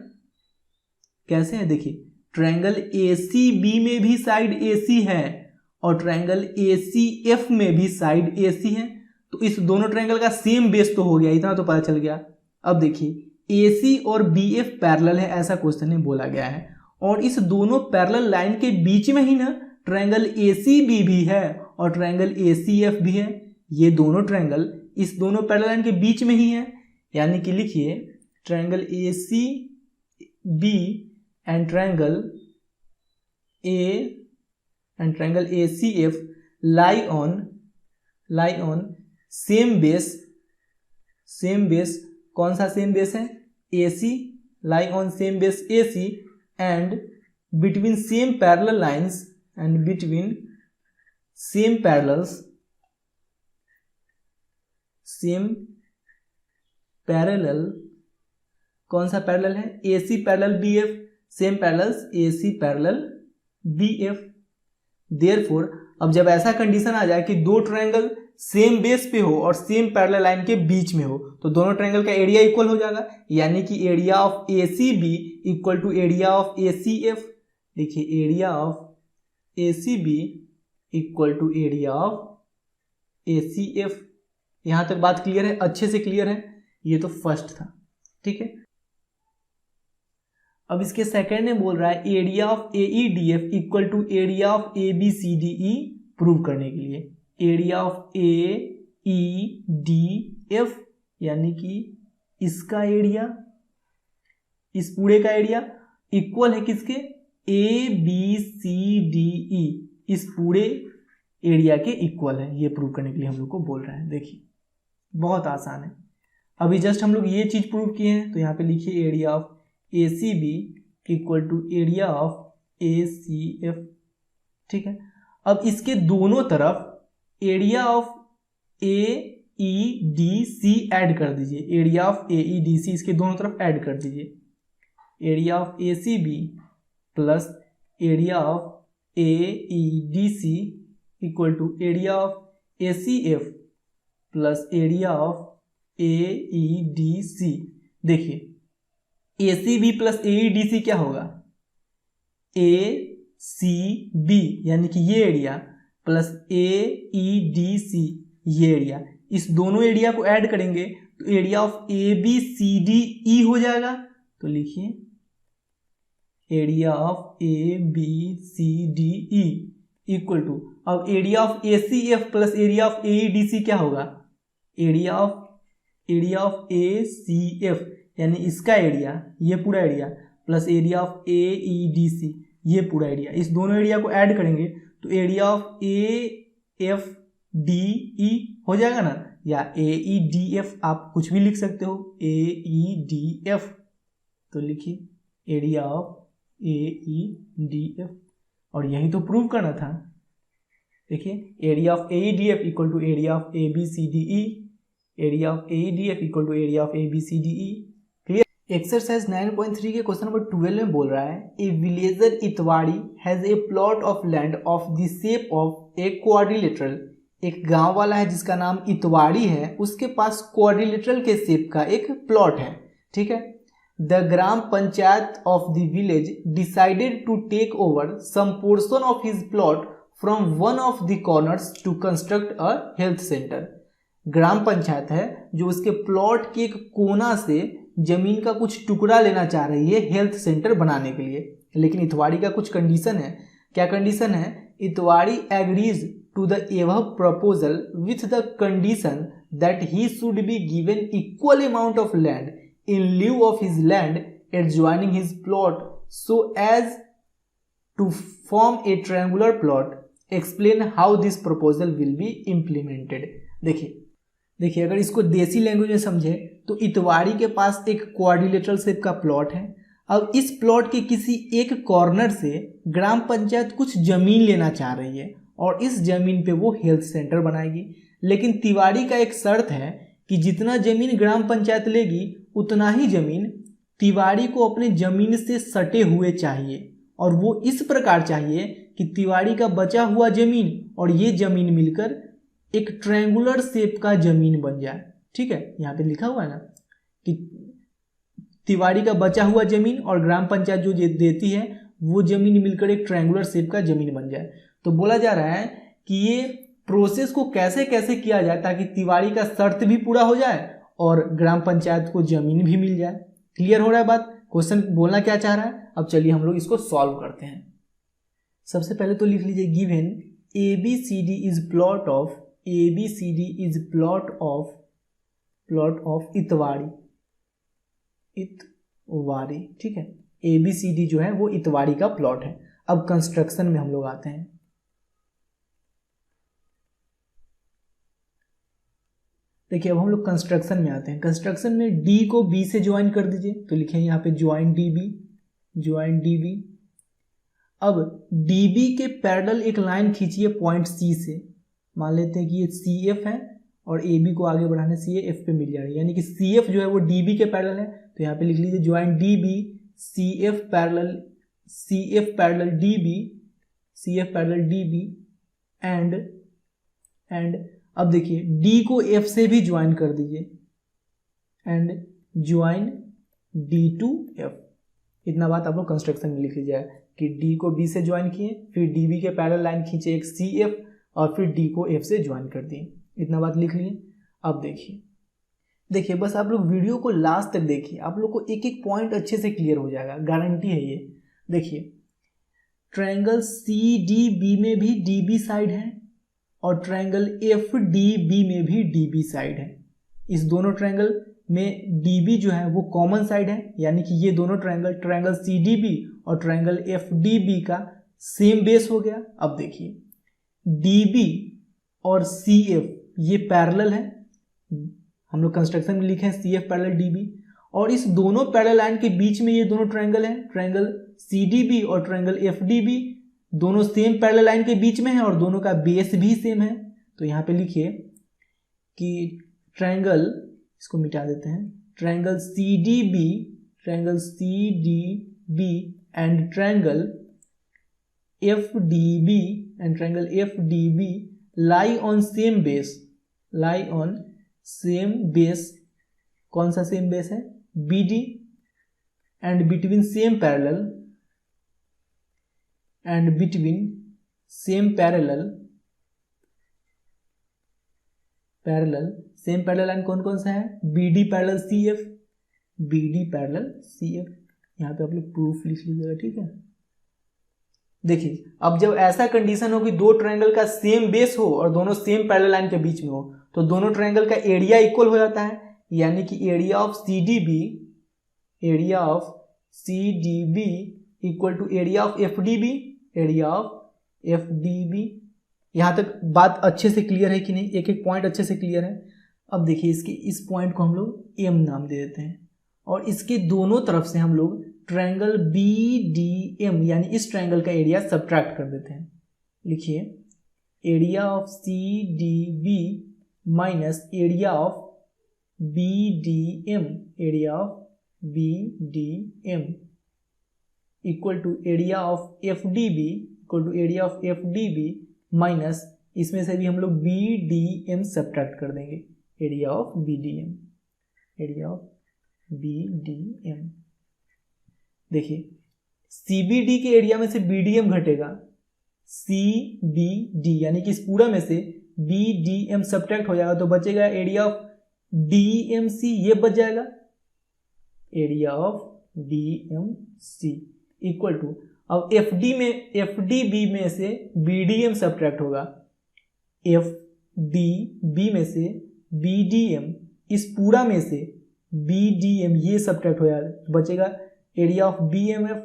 कैसे है देखिए ट्रायंगल ACB में भी साइड AC है और ट्रायंगल ACF में भी साइड AC है, तो इस दोनों ट्रायंगल का सेम बेस तो हो गया, इतना तो पता चल गया। अब देखिए AC और BF पैरेलल है, ऐसा क्वेश्चन में बोला गया है, और इस दोनों पैरेलल लाइन के बीच में ही ना ट्रायंगल ACB भी है और ट्रायंगल ACF भी है। ये दोनों ट्रायंगल इस दोनों पैरेलल लाइन के बीच में ही है, यानी कि लिखिए triangle ACB and triangle ACF lie on same base. कौन सा सेम बेस है, AC, lie on same base AC and between same parallel lines and between same parallel कौन सा पैरेलल है, AC parallel BF, same parallels AC parallel BF। Therefore अब जब ऐसा condition आ जाए कि दो ट्रायंगल सेम बेस पे हो और सेम पैरेलल लाइन के बीच में हो तो दोनों ट्रायंगल का एरिया इक्वल हो जाएगा, यानी कि area of ACB equal to area of ACF। देखिए area of ACB equal to area of ACF। यहां तक बात क्लियर है, अच्छे से क्लियर है, ये तो फर्स्ट था। ठीक है, अब इसके सेकंड में बोल रहा है area of AEDF equal to area of ABCDE prove करने के लिए। एरिया ऑफ AEDF यानी कि इसका एरिया, इस पूरे का एरिया इक्वल है किसके, ए बी सी डी ई, इस पूरे एरिया के इक्वल है। ये प्रूव करने के लिए हम लोग को बोल रहा है। देखिए बहुत आसान है। अभी जस्ट हम लोग ये चीज प्रूव किए हैं, तो यहाँ पे लिखिए area of A C B equal to area of A C F. ठीक है, अब इसके दोनों तरफ area of A E D C add कर दीजिए। Area of A E D C इसके दोनों तरफ ऐड कर दीजिए। Area of A C B plus area of A E D C equal to area of A C F plus area of A E D C. देखिए ए C B plus A E D C क्या होगा, A C B यानी कि ये area plus A E D C ये area, इस दोनों area को ऐड करेंगे तो area of A B C D E हो जाएगा। तो लिखिए area of A B C D E equal to, अब area of A C F plus area of A E D C क्या होगा, area of A C F यानी इसका area, ये पूरा area plus area of A E D C ये पूरा area, इस दोनों एरिया को ऐड करेंगे तो area of A F D E हो जाएगा ना, या ए ई डी एफ आप कुछ भी लिख सकते हो, ए ई डी एफ। तो लिखिए area of A E D F, और यही तो प्रूव करना था। देखिए area of A E D F equal to area of A B C D E, area of A E D F equal to area of A B C D E. Clear. Exercise 9.3 के question number 12 में बोल रहा है a villager Itwari has a plot of land of the shape of a quadrilateral. एक गांव वाला है जिसका नाम इतवाड़ी है, उसके पास क्वाड्रिलेटरल के शेप का एक प्लॉट है। ठीक है, the gram panchayat of the village decided to take over some portion of his plot from one of the corners to construct a health centre. Gram panchayat है जो उसके प्लॉट के एक कोना से जमीन का कुछ टुकड़ा लेना चाह रही है हेल्थ सेंटर बनाने के लिए, लेकिन इतवाड़ी का कुछ कंडीशन है। क्या कंडीशन है, Itwari agrees to the above proposal with the condition that he should be given equal amount of land in lieu of his land adjoining his plot so as to form a triangular plot. Explain how this proposal will be implemented. देखिए अगर इसको देसी language में समझे तो इतवाड़ी के पास एक quadrilateral shape का प्लॉट है। अब इस प्लॉट के किसी एक कॉर्नर से ग्राम पंचायत कुछ जमीन लेना चाह रही है और इस जमीन पे वो हेल्थ सेंटर बनाएगी, लेकिन तिवाड़ी का एक शर्त है कि जितना जमीन ग्राम पंचायत लेगी उतना ही जमीन तिवाड़ी को अपने जमीन से सटे हुए चाहिए, और वो इस प्रकार चाहिए कि तिवाड़ी का बचा हुआ जमीन और ये जमीन मिलकर एक ट्रायंगुलर शेप का जमीन बन जाए। ठीक है, यहाँ पे लिखा हुआ है ना कि तिवाड़ी का बचा हुआ जमीन और ग्राम पंचायत जो देती है वो जमीन मिलकर एक ट्रायंगुलर शेप का जमीन बन जाए। तो बोला जा रहा है कि ये प्रोसेस को कैसे कैसे किया जाए ताकि तिवाड़ी का शर्त भी पूरा हो जाए और ग्राम पंचायत को जमीन भी मिल जाए। क्लियर हो रहा है बात, क्वेश्चन बोलना क्या चाह रहा है। अब चलिए हम लोग इसको सॉल्व करते हैं। सबसे पहले तो लिख लीजिए given A B C D is plot of Itwari. ठीक है, ए बी सी डी जो है वो इतवाड़ी का प्लॉट है। अब कंस्ट्रक्शन में हम लोग आते हैं। देखिए अब हम लोग कंस्ट्रक्शन में आते हैं। कंस्ट्रक्शन में डी को बी से ज्वाइन कर दीजिए, तो लिखें यहाँ पे ज्वाइन डी बी। अब डी बी के पैरेलल एक लाइन खींचिए पॉइंट सी से। मान लेते हैं कि ये सी एफ है और ए बी को आगे बढ़ाने सी एफ पे मिल जाएगी, यानी कि सी एफ जो है वो डी बी के पैरेलल है। तो यहाँ पे लिख लीजिए join D B C F parallel D B and अब देखिए डी को एफ से भी ज्वाइन कर दीजिए and join D to F. इतना बात आप लोग कंस्ट्रक्शन में लिख लीजिए कि डी को बी से ज्वाइन किए, फिर डी बी के पैरेलल लाइन खींचे एक सी एफ और फिर डी को एफ से ज्वाइन कर दिए। इतना बात लिख लिए। अब देखिए बस आप लोग वीडियो को लास्ट तक देखिए, आप लोग को एक एक पॉइंट अच्छे से क्लियर हो जाएगा, गारंटी है ये। देखिए ट्रायंगल सी डी बी में भी डी बी साइड है और ट्रायंगल एफ डी बी में भी डी बी साइड है। इस दोनों ट्रायंगल में DB जो है वो कॉमन साइड है, यानी कि ये दोनों ट्रायंगल CDB और ट्रायंगल FDB का सेम बेस हो गया। अब देखिए DB और CF ये पैरेलल है, हम लोग कंस्ट्रक्शन में लिखे हैं CF पैरेलल DB, और इस दोनों पैरेलल लाइन के बीच में ये दोनों ट्रायंगल है, ट्रायंगल CDB और ट्रायंगल FDB दोनों सेम पैरेलल लाइन के बीच में है और दोनों का बेस भी सेम है। तो यहाँ पे लिखिए कि ट्रायंगल, इसको मिटा देते हैं, triangle CDB and triangle FDB lie on same base, कौन सा सेम बेस है, BD, and between same parallel same parallel line कौन कौन सा है, BD पैरेलल CF, यहाँ पे आप लोग प्रूफ लिख लीजिएगा, ठीक है। देखिए अब जब ऐसा कंडीशन हो कि दो ट्रायंगल का सेम बेस हो और दोनों सेम पैरेलल लाइन के बीच में हो, तो दोनों ट्रायंगल का एरिया इक्वल हो जाता है, यानी कि area of CDB equal to area of FDB। यहाँ तक बात अच्छे से क्लियर है कि नहीं, एक एक पॉइंट अच्छे से क्लियर है। अब देखिए इस पॉइंट को हम लोग M नाम दे देते हैं और इसके दोनों तरफ से हम लोग ट्रायंगल BDM यानी इस ट्रायंगल का एरिया सब्ट्रैक्ट कर देते हैं। लिखिए area of CDB minus area of BDM equal to area of FDB minus इसमें से भी हम लोग BDM सब्ट्रैक्ट कर देंगे, एरिया ऑफ BDM। देखिए CBD के एरिया में से BDM घटेगा, CBD यानी कि इस पूरा में से BDM सब्ट्रैक्ट हो जाएगा तो बचेगा एरिया ऑफ DMC, ये बच जाएगा area of DMC equal to, अब FDB में से BDM सब्ट्रैक्ट होगा, FDB में से BDM, इस पूरा में से BDM ये सब्ट्रैक्ट हो जाएगा तो बचेगा एरिया ऑफ BMF।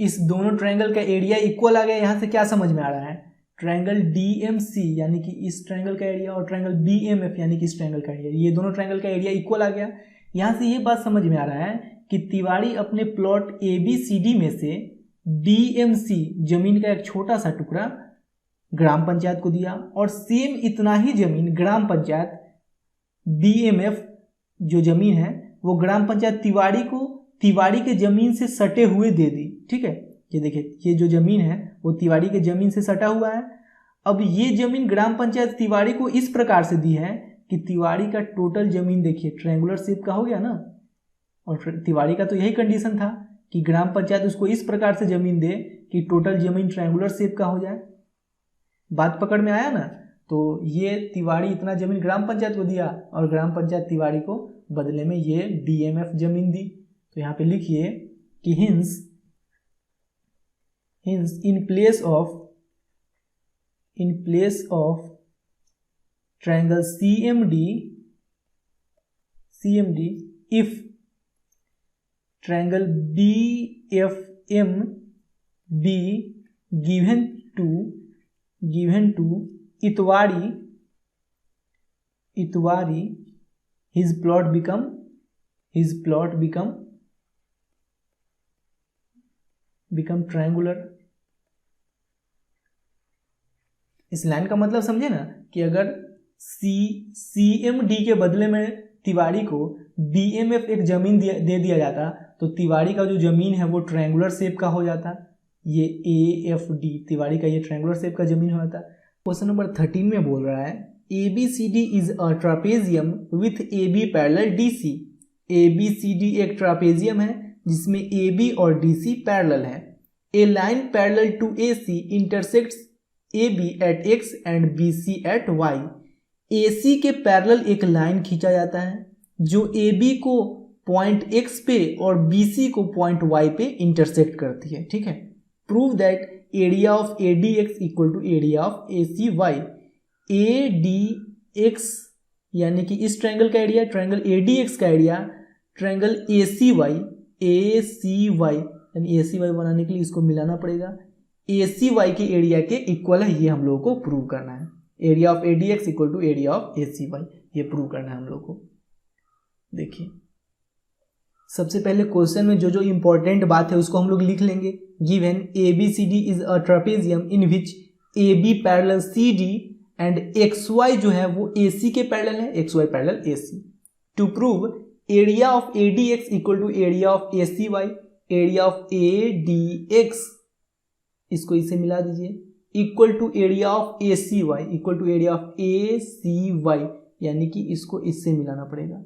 इस दोनों ट्रायंगल का एरिया इक्वल आ गया। यहाँ से क्या समझ में आ रहा है, ट्रायंगल DMC यानी कि इस ट्रायंगल का एरिया और ट्रायंगल BMF यानी कि इस ट्रायंगल का एरिया, ये दोनों ट्रायंगल का एरिया इक्वल आ गया। यहाँ से ये बात समझ में आ रहा है कि तिवारी अपने प्लॉट ABCD में से DMC जमीन का एक छोटा सा टुकड़ा ग्राम पंचायत को दिया और सेम इतना ही जमीन ग्राम पंचायत BMF जो जमीन है वो ग्राम पंचायत तिवारी के जमीन से सटे हुए दे दी, ठीक है। ये देखिए ये जो जमीन है वो तिवारी के जमीन से सटा हुआ है। अब ये जमीन ग्राम पंचायत तिवारी को इस प्रकार से दी है कि तिवारी का टोटल जमीन देखिए ट्रायंगुलर शेप का हो गया ना, और तिवारी का तो यही कंडीशन था कि ग्राम पंचायत उसको इस प्रकार से जमीन दे कि टोटल जमीन ट्रायंगुलर शेप का हो जाए। बात पकड़ में आया ना। तो ये तिवारी इतना जमीन ग्राम पंचायत को दिया और ग्राम पंचायत तिवारी को बदले में ये BMF जमीन दी। तो यहाँ पे लिखिए कि hints in place of triangle CMD if triangle BFM be given to Itwari, his plot become triangular। इस लाइन का मतलब समझे ना कि अगर CMD के बदले में तिवारी को BMF एक जमीन दे दिया जाता तो तिवारी का जो जमीन है वो ट्रायंगुलर शेप का हो जाता। ये AFD तिवारी का ये ट्रायंगुलर शेप का जमीन हो जाता। क्वेश्चन नंबर 13 में बोल रहा है ABCD is a trapezium with AB parallel DC। ABCD एक ट्रापेजियम है जिसमें AB और DC पैरेलल है। A line parallel to AC intersects AB at X and BC at Y। AC के पैरेलल एक लाइन खींचा जाता है जो AB को पॉइंट X पे और BC को पॉइंट Y पे इंटरसेक्ट करती है, ठीक है। Prove that area of ADX equal to area of ACY। X यानी कि इस ट्रायंगल का एरिया, ट्रायंगल ADX का एरिया ट्रायंगल ACY यानी ACY बनाने के लिए इसको मिलाना पड़ेगा, ACY के एरिया के इक्वल है, ये हम लोगों को प्रूव करना है। Area of ADX equal to area of ACY, ये प्रूव करना है हम लोग को। देखिए सबसे पहले क्वेश्चन में जो जो इंपॉर्टेंट बात है उसको हम लोग लिख लेंगे। Given ABCD is a trapezium in which AB parallel CD and XY जो है वो AC के पैरेलल है, XY parallel AC। To prove area of ADX equal to area of ACY, area of ADX इसको इसे मिला दीजिए equal to area of ACY equal to area of ACY, यानी कि इसको इससे मिलाना पड़ेगा।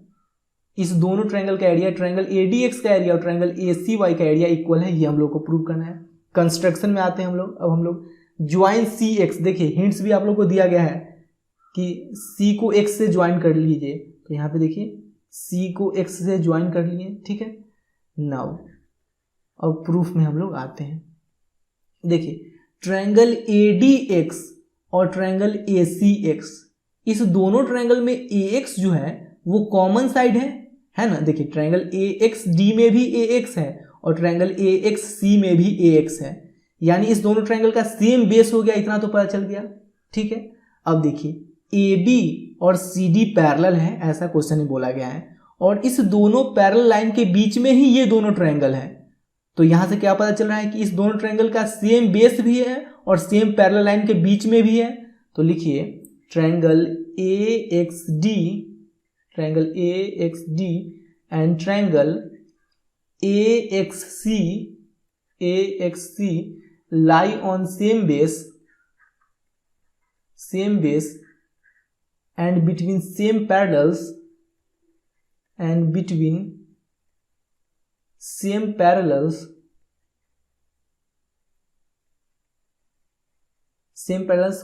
इस दोनों ट्रायंगल का एरिया, ट्रायंगल ADX का एरिया और ट्रायंगल ACY का एरिया इक्वल है, ये हम लोग को प्रूव करना है। कंस्ट्रक्शन में आते हैं हम लोग। अब हम लोग ज्वाइन CX, देखिए हिंट्स भी आप लोग को दिया गया है कि C को X से ज्वाइन कर लीजिए, तो यहाँ पे देखिए C को X से ज्वाइन कर लिए, ठीक है। नाउ अब प्रूफ में हम लोग आते हैं। देखिए ट्रायंगल ADX और ट्रायंगल ACX, इस दोनों ट्रायंगल में AX जो है वो कॉमन साइड है ना। देखिए ट्रायंगल AXD में भी AX है और ट्रायंगल AXC में भी AX है, यानी इस दोनों ट्रायंगल का सेम बेस हो गया, इतना तो पता चल गया, ठीक है। अब देखिए AB और CD पैरेलल है, ऐसा क्वेश्चन में बोला गया है, और इस दोनों पैरेलल लाइन के बीच में ही ये दोनों ट्रायंगल है। तो यहां से क्या पता चल रहा है कि इस दोनों ट्रायंगल का सेम बेस भी है और सेम पैरेलल लाइन के बीच में भी है। तो लिखिए triangle AXD and triangle AXC lie on same base and between same parallels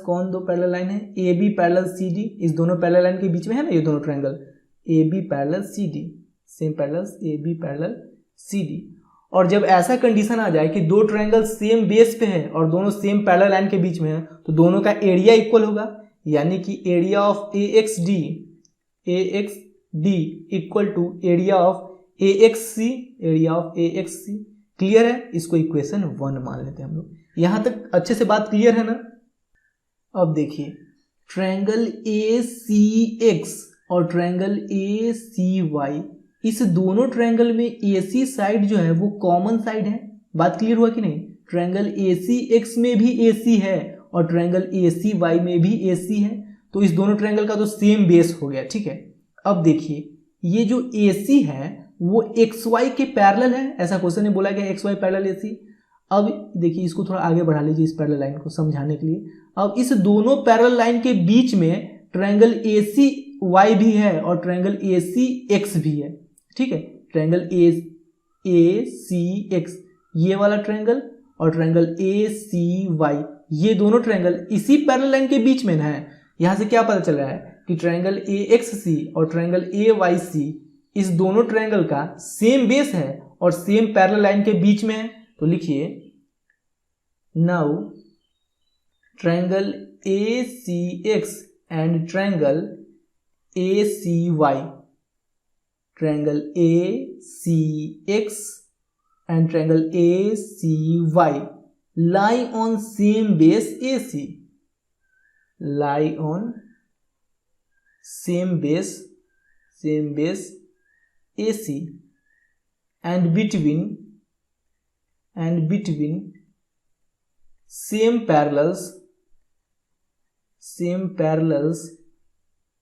कौन दो पैरेलल लाइन है? AB पैरेलल CD, इस दोनों पैरेलल लाइन के बीच में है ना ये दोनों triangle, AB parallel CD, same parallels AB parallel CD। और जब ऐसा कंडीशन आ जाए कि दो ट्रायंगल सेम बेस पे है और दोनों सेम पैरेलल लाइन के बीच में है, तो दोनों का एरिया इक्वल होगा, यानी कि area of AXD equal to area of AXC। Clear है? इसको इक्वेशन 1 मान लेते हैं हम लोग। यहां तक अच्छे से बात क्लियर है ना। अब देखिए ट्रायंगल ACX और ट्रायंगल ACY, इस दोनों ट्रायंगल में AC साइड जो है वो कॉमन साइड है। बात क्लियर हुआ कि नहीं? ट्रायंगल ACX में भी AC है और ट्रायंगल ACY में भी AC है, तो इस दोनों ट्रायंगल का तो सेम बेस हो गया, ठीक है। अब देखिए ये जो AC है वो XY के पैरेलल है, ऐसा क्वेश्चन में बोला गया XY पैरेलल AC। अब देखिए इसको थोड़ा आगे बढ़ा लीजिए इस पैरेलल लाइन को समझाने के लिए। अब इस दोनों पैरेलल लाइन के बीच में ट्रायंगल ACY भी है और ट्रायंगल ACX भी है, ठीक है। ट्रायंगल ACX ये वाला ट्रायंगल और ट्रायंगल ACY ये दोनों ट्रायंगल इसी पैरेलल लाइन के बीच में है। यहां से क्या पता चल रहा है कि ट्रायंगल AXC और ट्रायंगल AYC इस दोनों ट्रायंगल का सेम बेस है और सेम पैरेलल लाइन के बीच में है। तो लिखिए now triangle ACX and triangle ACY, triangle ACX and triangle ACY lie on same base AC, lie on same base AC and between same parallels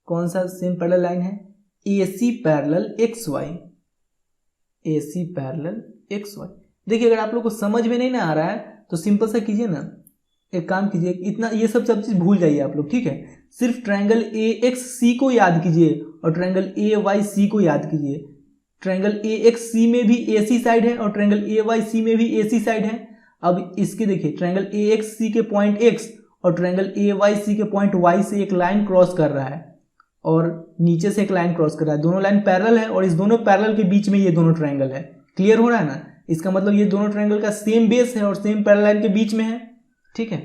कौन सा सेम पैरेलल लाइन है? AC parallel XY, AC parallel XY। देखिए अगर आप लोग को समझ में नहीं ना आ रहा है तो सिंपल सा कीजिए ना, एक काम कीजिए, इतना ये सब चीज भूल जाइए आप लोग, ठीक है। सिर्फ ट्रायंगल AXC को याद कीजिए और ट्रायंगल AYC को याद कीजिए। ट्रायंगल AXC में भी AC साइड है और ट्रायंगल AYC में भी AC साइड है। अब इसके देखिए ट्रायंगल AXC के पॉइंट X और ट्रायंगल AYC के पॉइंट Y से एक लाइन क्रॉस कर रहा है और नीचे से एक लाइन क्रॉस कर रहा है, दोनों लाइन पैरेलल है और इस दोनों पैरेलल के बीच में ये दोनों ट्रायंगल है। क्लियर हो रहा है ना? इसका मतलब ये दोनों ट्रायंगल का सेम बेस है और सेम पैरेलल लाइन के बीच में है, ठीक है।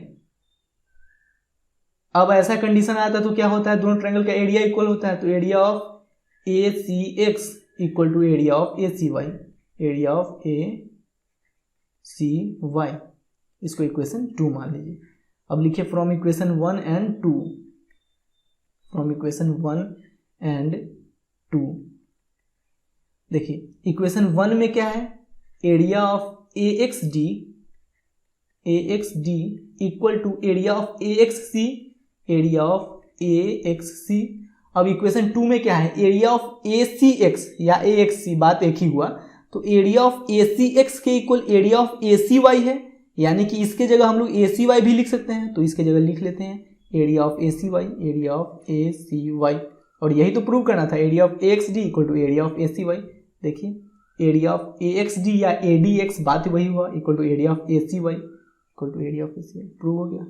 अब ऐसा कंडीशन आता है तो क्या होता है, दोनों ट्रायंगल का एरिया इक्वल होता है, तो area of A C X equal to area of A C Y, area of A C Y, इसको इक्वेशन 2 मान लीजिए। अब लिखिए from equation 1 and 2, from equation 1 and 2। देखिए इक्वेशन 1 में क्या है, area of A X D equal to area of A X C, area of A X C. अब इक्वेशन 2 में क्या है, area of A C X या ए एक्स सी, बात एक ही हुआ, तो area of A C X के equal area of A C Y है, यानी कि इसके जगह हम लोग ए सी वाई भी लिख सकते हैं, तो इसके जगह लिख लेते हैं area of A C Y, area of A C Y. और यही तो प्रूव करना था, area of A X D equal to area of A C Y. देखिए area of A X D या ए डी एक्स, बात वही हुआ, equal to area of A C Y equal to area of A C Y, prove हो गया।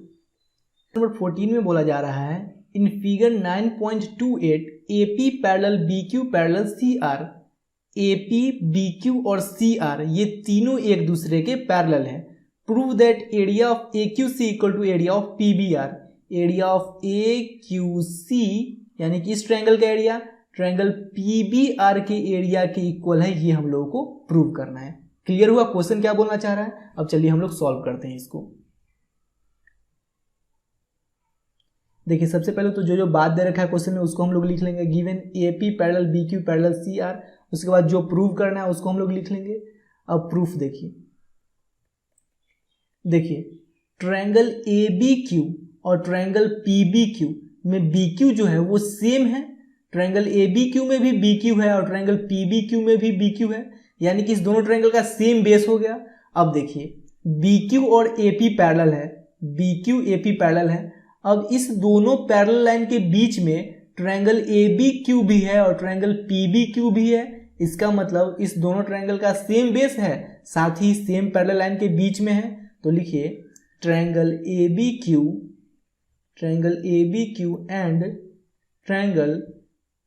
Number 14 में बोला जा रहा है in figure 9.28 AP parallel BQ parallel CR, AP BQ और CR ये तीनों एक दूसरे के पैरेलल हैं। Prove that area of AQC equal to area of PBR, area of AQC यानी कि इस ट्रायंगल का एरिया ट्रायंगल PBR के एरिया के इक्वल है, ये हम लोगों को प्रूव करना है। क्लियर हुआ क्वेश्चन क्या बोलना चाह रहा है? अब चलिए हम लोग सॉल्व करते हैं इसको। देखिए सबसे पहले तो जो बात दे रखा है क्वेश्चन में उसको हम लोग लिख लेंगे, given AP parallel BQ parallel CR, उसके बाद जो प्रूव करना है उसको हम लोग लिख लेंगे। अब प्रूफ देखिए ट्रायंगल ABQ और ट्रायंगल PBQ में BQ जो है वो सेम है, ट्रायंगल ABQ में भी BQ है और ट्रायंगल PBQ में भी BQ है, यानी कि इस दोनों ट्रायंगल का सेम बेस हो गया। अब देखिए BQ और AP पैरेलल है, BQ AP पैरेलल है। अब इस दोनों पैरेलल लाइन के बीच में ट्रायंगल ABQ भी है और ट्रायंगल PBQ भी है, इसका मतलब इस दोनों ट्रायंगल का सेम बेस है, साथ ही सेम पैरेलल लाइन के बीच में है। तो लिखिए triangle ABQ and triangle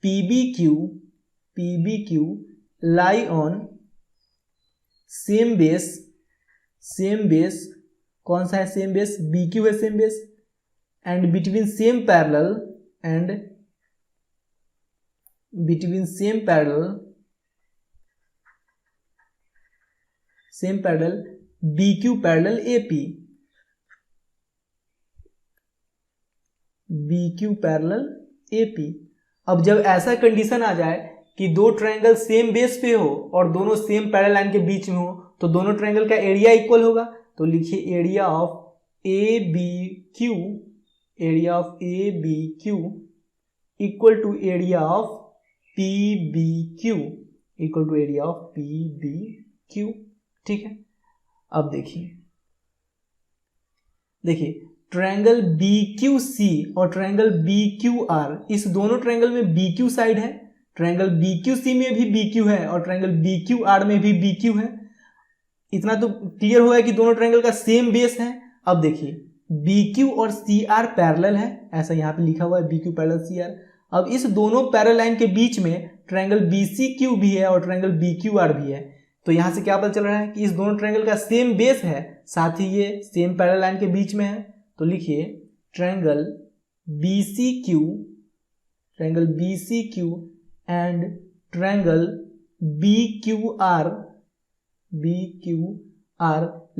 PBQ lie on same base, कौन सा है सेम बेस? BQ है same base, and between same parallel BQ parallel AP, BQ parallel AP। अब जब ऐसा कंडीशन आ जाए कि दो ट्रायंगल सेम बेस पे हो और दोनों सेम पैरेलल लाइन के बीच में हो, तो दोनों ट्रायंगल का एरिया इक्वल होगा। तो लिखिए area of ABQ equal to area of PBQ equal to area of PBQ। ठीक है, अब देखिए ट्रायंगल BQC और ट्रायंगल BQR, इस दोनों ट्रायंगल में BQ साइड है, ट्रायंगल BQC में भी BQ है और ट्रायंगल BQR में भी BQ है। इतना तो क्लियर हुआ है कि दोनों ट्रायंगल का सेम बेस है। अब देखिए BQ और CR पैरेलल है, ऐसा यहाँ पे लिखा हुआ है BQ पैरेलल CR। अब इस दोनों पैरेलल लाइन के बीच में ट्रायंगल BCQ भी है और ट्रायंगल BQR भी है, तो यहाँ से क्या पता चल रहा है कि इस दोनों ट्रायंगल का सेम बेस है, साथ ही ये सेम पैरेलल लाइन के बीच में है। तो लिखिए triangle BCQ and triangle BQR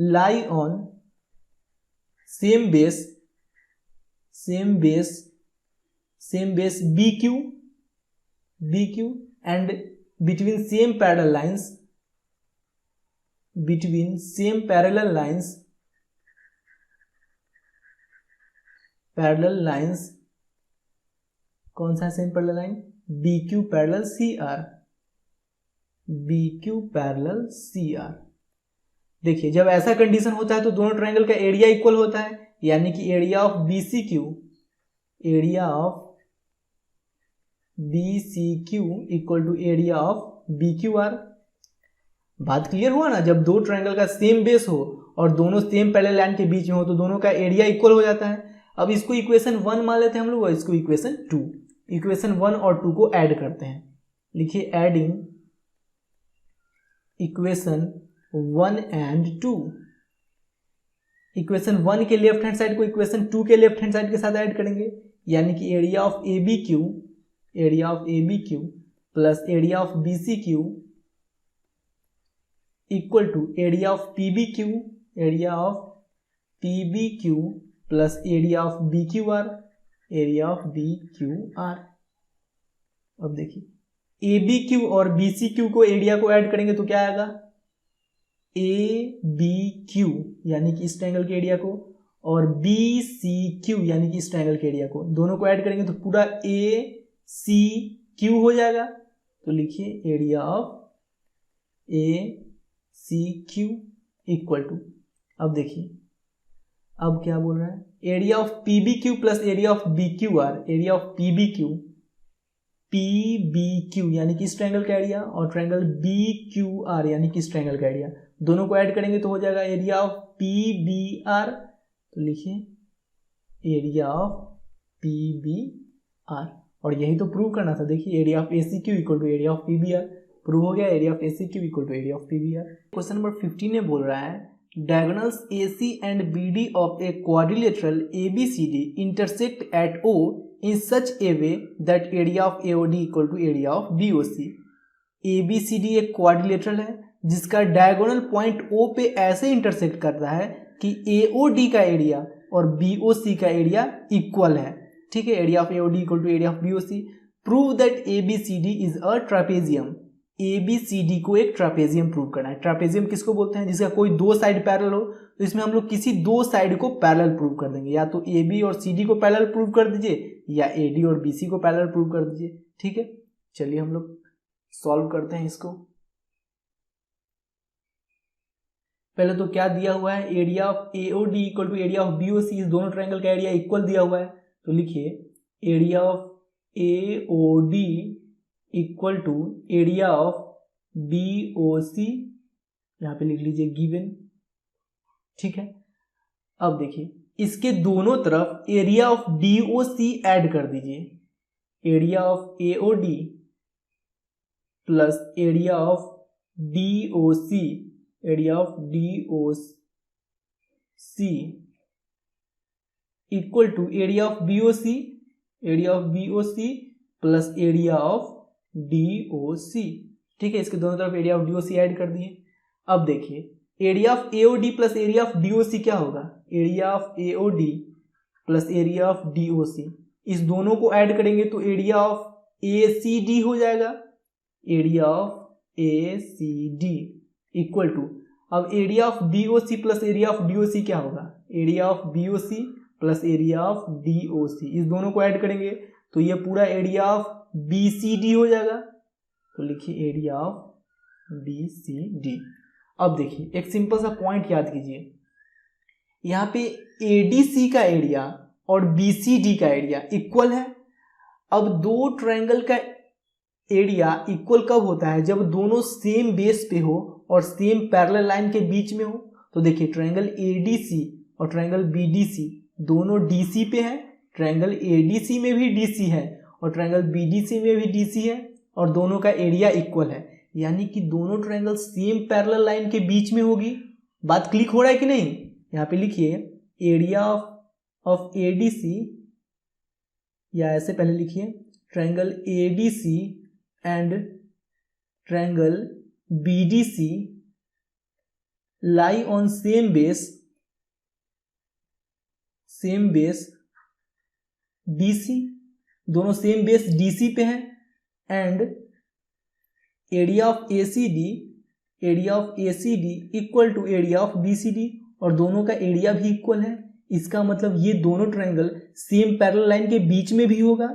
lie on same base BQ and between same parallel lines, कौन सा same parallel line? BQ parallel CR। देखिए जब ऐसा कंडीशन होता है तो दोनों ट्रायंगल का एरिया इक्वल होता है, यानी कि area of BCQ equal to area of BQR। बात क्लियर हुआ ना? जब दो ट्रायंगल का सेम बेस हो और दोनों सेम पैरेलल लाइन के बीच में हो तो दोनों का एरिया इक्वल हो जाता है। अब इसको इक्वेशन 1 मान लेते हैं हम लोग और इसको इक्वेशन 2। इक्वेशन 1 और 2 को ऐड करते हैं। लिखिए एडिंग इक्वेशन 1 and 2, इक्वेशन 1 के लेफ्ट हैंड साइड को इक्वेशन 2 के लेफ्ट हैंड साइड के साथ ऐड करेंगे, यानी कि area of A B Q plus area of B C Q equal to area of P B Q plus area of B Q R. अब देखिए A B Q और B C Q को area को add करेंगे तो क्या आएगा, ए B Q यानी कि इस ट्रायंगल के एरिया को और बी सी क्यू यानी कि इस ट्रायंगल के एरिया को, दोनों को ऐड करेंगे तो पूरा ए सी क्यू हो जाएगा। तो लिखिए area of A C Q equal to, अब देखिए अब क्या बोल रहा है, area of P B Q plus area of B Q R. Area of P B Q यानी कि इस ट्रायंगल का एरिया और ट्रायंगल बी क्यू आर यानी कि इस ट्रायंगल का एरिया, दोनों को ऐड करेंगे तो हो जाएगा area of P B R. तो लिखिए area of P B R, और यही तो प्रूव करना था। देखिए area of A C Q equal to area of P B R, prove हो गया area of A C Q equal to area of P B R. Question number 15 में बोल रहा है diagonals AC and BD of a quadrilateral ABCD intersect at O in such a way that area of AOD equal to area of BOC। ABCD एक quadrilateral है जिसका diagonal point O पे ऐसे intersect करता है कि AOD का area और BOC का एरिया इक्वल है। ठीक है, area of AOD equal to area of BOC। Prove that ABCD is a trapezium. ABCD को एक ट्रापेजियम प्रूव करना है। ट्रापेजियम किसको बोलते हैं, जिसका कोई दो साइड पैरेलल हो, तो इसमें हम लोग किसी दो साइड को पैरेलल प्रूव कर देंगे, या तो AB और CD को पैरेलल प्रूव कर दीजिए या AD और BC को पैरेलल प्रूव कर दीजिए। ठीक है, चलिए हम लोग सॉल्व करते हैं इसको। पहले तो क्या दिया हुआ है, area of AOD equal to area of BOC, इस दोनों ट्रायंगल का एरिया इक्वल दिया हुआ है। तो लिखिए area of AOD equal to area of BOC, यहां पे लिख लीजिए गिवन। ठीक है, अब देखिए इसके दोनों तरफ एरिया ऑफ DOC ऐड कर दीजिए। Area of AOD plus area of DOC, area of DOC equal to area of BOC, area of BOC plus area of DOC। ठीक है, इसके दोनों तरफ एरिया ऑफ DOC ऐड कर दिए। अब देखिए area of AOD plus area of DOC क्या होगा, area of AOD plus area of DOC, इस दोनों को ऐड करेंगे तो एरिया ऑफ ACD हो जाएगा। Area of ACD equal to, अब area of BOC plus area of DOC क्या होगा, area of BOC plus area of DOC, इस दोनों को ऐड करेंगे तो ये पूरा एरिया ऑफ BCD हो जाएगा। तो लिखिए एरिया ऑफ BCD। अब देखिए एक सिंपल सा पॉइंट याद कीजिए, यहाँ पे ADC का एरिया और BCD का एरिया इक्वल है। अब दो ट्रायंगल का एरिया इक्वल कब होता है, जब दोनों सेम बेस पे हो और सेम पैरेलल लाइन के बीच में हो। तो देखिए ट्रायंगल ADC और ट्रायंगल BDC दोनों DC पे है, ट्रायंगल ADC में भी DC है और ट्रायंगल BDC में भी DC है और दोनों का एरिया इक्वल है, यानी कि दोनों ट्रायंगल सेम पैरेलल लाइन के बीच में होगी। बात क्लिक हो रहा है कि नहीं, यहाँ पे लिखिए एरिया ऑफ ADC, या ऐसे पहले लिखिए triangle ADC and triangle BDC lie on same base DC, दोनों सेम बेस DC पे हैं। And area of ACD equal to area of BCD, और दोनों का एरिया भी इक्वल है। इसका मतलब ये दोनों ट्रायंगल सेम पैरेलल लाइन के बीच में भी होगा।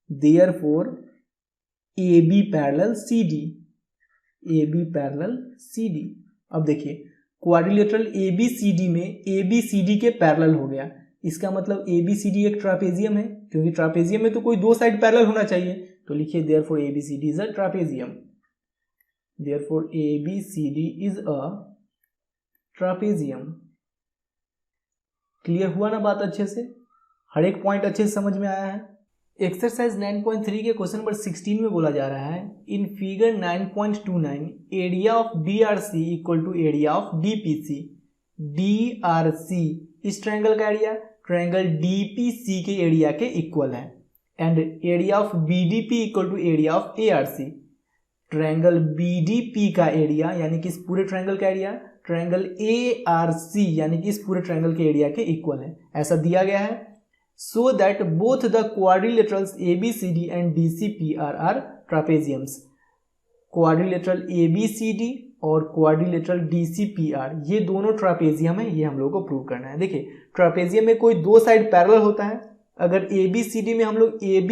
Therefore AB parallel CD। अब देखिए क्वाड्रिलेटरल ABCD में ABCD के पैरेलल हो गया, इसका मतलब ABCD एक ट्रापेजियम है, क्योंकि ट्रापेजियम में तो कोई दो साइड पैरेलल होना चाहिए। तो लिखिए therefore ABCD is a trapezium. Therefore ABCD is a trapezium. Clear हुआ ना बात अच्छे से, हर एक पॉइंट अच्छे से समझ में आया है। एक्सरसाइज 9.3 के क्वेश्चन नंबर 16 में बोला जा रहा है in figure 9.29 area of BRC equal to area of DPC। DRC इस ट्रायंगल का एरिया ट्रायंगल DPC के एरिया के इक्वल है, and area of BDP equal to area of ARC। Triangle BDP का एरिया यानी कि इस पूरे ट्रायंगल का एरिया ट्रायंगल ARC यानी कि इस पूरे ट्रायंगल के एरिया के इक्वल है, ऐसा दिया गया है। So that both the quadrilaterals ABCD and DCPR are trapeziums. Quadrilateral ABCD और क्वाड्रिलेटरल DCPR ये दोनों ट्रापेजियम है, ये हम लोग को प्रूव करना है। देखिए ट्रापेजियम में कोई दो साइड पैरेलल होता है, अगर ABCD में हम लोग AB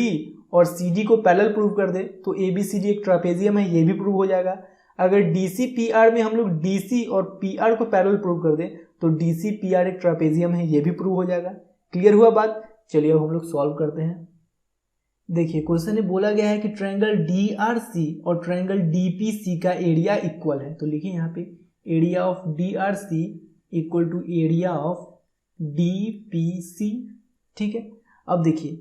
और CD को पैरेलल प्रूव कर दे तो ABCD एक ट्रापेजियम है, ये भी प्रूव हो जाएगा। अगर DCPR में हम लोग DC और PR को पैरेलल प्रूव कर दे तो DCPR एक ट्रापेजियम है, ये भी प्रूव हो जाएगा। क्लियर हुआ बात? चलिए अब हम लोग सॉल्व करते हैं। देखिए क्वेश्चन में बोला गया है कि ट्रायंगल DRC और ट्रायंगल DPC का एरिया इक्वल है, तो लिखिए यहाँ पे area of DRC equal to area of DPC। ठीक है, अब देखिए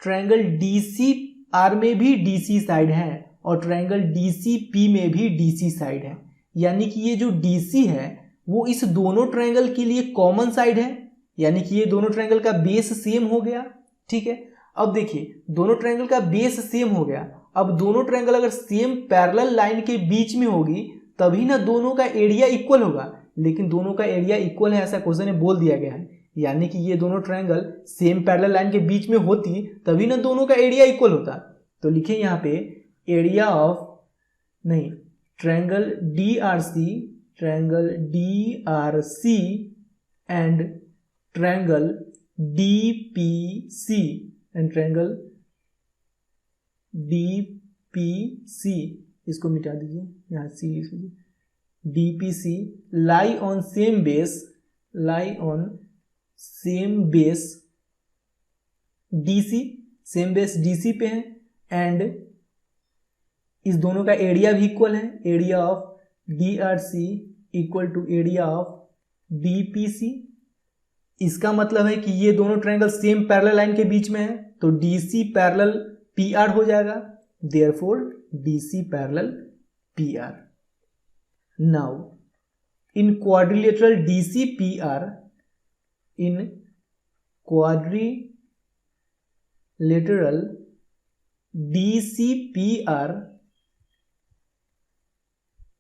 ट्रायंगल DCR में भी DC साइड है और ट्रायंगल DCP में भी DC साइड है, यानी कि ये जो DC है वो इस दोनों ट्रायंगल के लिए कॉमन साइड है, यानी कि ये दोनों ट्रायंगल का बेस सेम हो गया। ठीक है, अब देखिए दोनों ट्रायंगल का बेस सेम हो गया, अब दोनों ट्रायंगल अगर सेम पैरेलल लाइन के बीच में होगी तभी ना दोनों का एरिया इक्वल होगा, लेकिन दोनों का एरिया इक्वल है ऐसा क्वेश्चन में बोल दिया गया है, यानी कि ये दोनों ट्रायंगल सेम पैरेलल लाइन के बीच में होती तभी ना दोनों का एरिया इक्वल होता। तो लिखिए यहाँ पे area of triangle DRC and triangle DPC and triangle DPC, इसको मिटा दीजिए, यहाँ C लिख लीजिए, DPC lie on same base DC, same base DC पे है, एंड इस दोनों का एरिया भी इक्वल है, area of DRC equal to area of DPC। इसका मतलब है कि ये दोनों ट्रायंगल सेम पैरेलल लाइन के बीच में है, तो DC पैरेलल PR हो जाएगा, therefore DC parallel PR। Now in quadrilateral DCPR,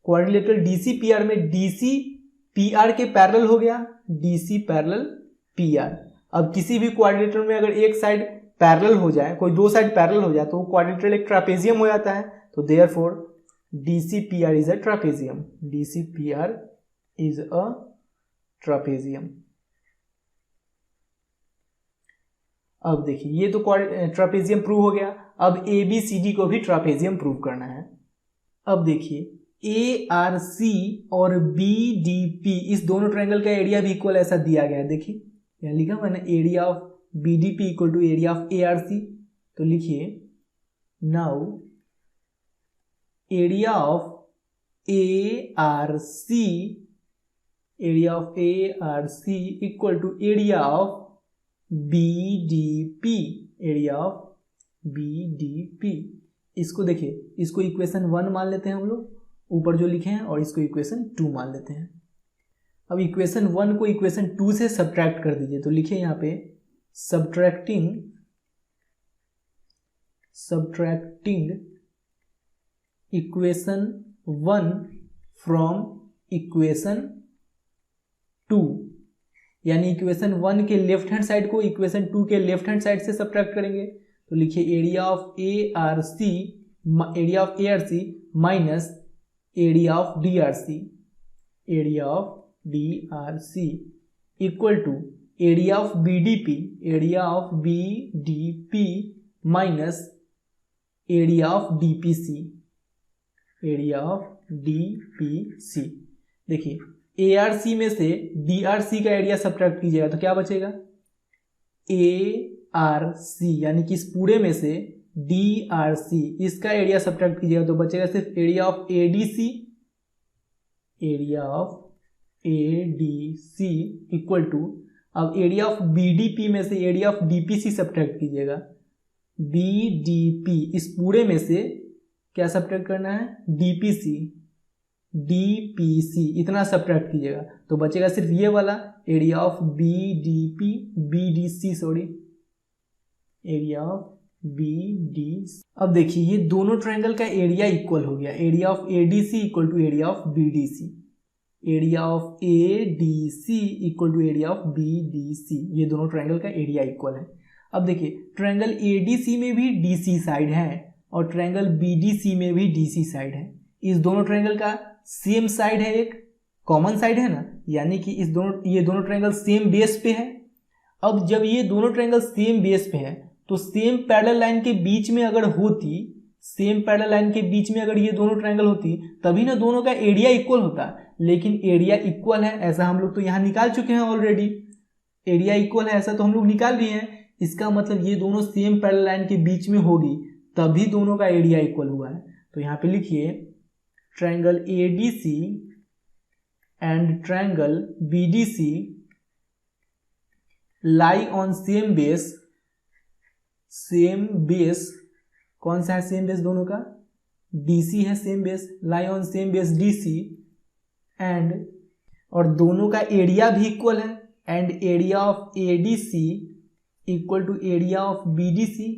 quadrilateral DCPR में DC PR के पैरेलल हो गया, DC पैरेलल PR। अब किसी भी क्वाड्रिलेटरल में अगर एक साइड पैरेलल हो जाए, कोई दो साइड पैरेलल हो जाए तो वो क्वाड्रिलेटरल एक ट्रापेजियम हो जाता है, तो therefore DCPR is a trapezium, DCPR is a trapezium. अब देखिए ये तो ट्रापेजियम प्रूव हो गया, अब ABCD को भी ट्रापेजियम प्रूव करना है। अब देखिए ARC और BDP इस दोनों ट्रायंगल का एरिया भी इक्वल ऐसा दिया गया है, देखिए यहाँ लिखा मैंने area of BDP equal to area of ARC, तो लिखिए now area of ARC equal to area of BDP। इसको देखिए, इसको इक्वेशन 1 मान लेते हैं हम लोग, ऊपर जो लिखे हैं, और इसको इक्वेशन 2 मान लेते हैं। अब इक्वेशन 1 को इक्वेशन 2 से सब्ट्रैक्ट कर दीजिए, तो लिखिए यहाँ पे सब्ट्रैक्टिंग इक्वेशन 1 फ्रॉम इक्वेशन 2, यानी इक्वेशन 1 के लेफ्ट हैंड साइड को इक्वेशन 2 के लेफ्ट हैंड साइड से सब्ट्रैक्ट करेंगे, तो लिखिए area of ARC minus area of DRC equal to area of BDP minus area of DPC। देखिए ARC में से DRC का एरिया सब्ट्रैक्ट कीजिएगा तो क्या बचेगा, ARC यानी कि इस पूरे में से DRC इसका एरिया सब्ट्रैक्ट कीजिएगा तो बचेगा सिर्फ area of ADC equal to, अब एरिया ऑफ BDP में से एरिया ऑफ DPC सब्ट्रैक्ट कीजिएगा, BDP इस पूरे में से क्या सब्ट्रैक्ट करना है, DPC, DPC, इतना सब्ट्रैक्ट कीजिएगा तो बचेगा सिर्फ ये वाला area of BDC sorry, area of BDC। अब देखिए ये दोनों ट्रायंगल का एरिया इक्वल हो गया, area of ADC equal to area of BDC, area of ADC equal to area of BDC, ये दोनों ट्रायंगल का एरिया इक्वल है। अब देखिए ट्रायंगल ADC में भी DC साइड है और ट्रायंगल BDC में भी DC साइड है, इस दोनों ट्रायंगल का सेम साइड है, एक कॉमन साइड है ना, यानी कि ये दोनों ट्रायंगल सेम बेस पे है। अब जब ये दोनों ट्रायंगल सेम बेस पे है तो सेम पैरेलल लाइन के बीच में अगर होती, सेम पैरेलल लाइन के बीच में अगर ये दोनों ट्रायंगल होती तभी ना दोनों का एरिया इक्वल होता, लेकिन एरिया इक्वल है ऐसा हम लोग तो यहाँ निकाल चुके हैं ऑलरेडी, एरिया इक्वल है ऐसा तो हम लोग निकाल लिए हैं। इसका मतलब ये दोनों सेम पैरेलल लाइन के बीच में होगी तभी दोनों का एरिया इक्वल हुआ है। तो यहाँ पे लिखिए triangle ADC and triangle BDC lie on same base, same base कौन सा है सेम बेस दोनों का, DC है same base, lie on same base DC and, और दोनों का एरिया भी इक्वल है, and area of ADC equal to area of BDC,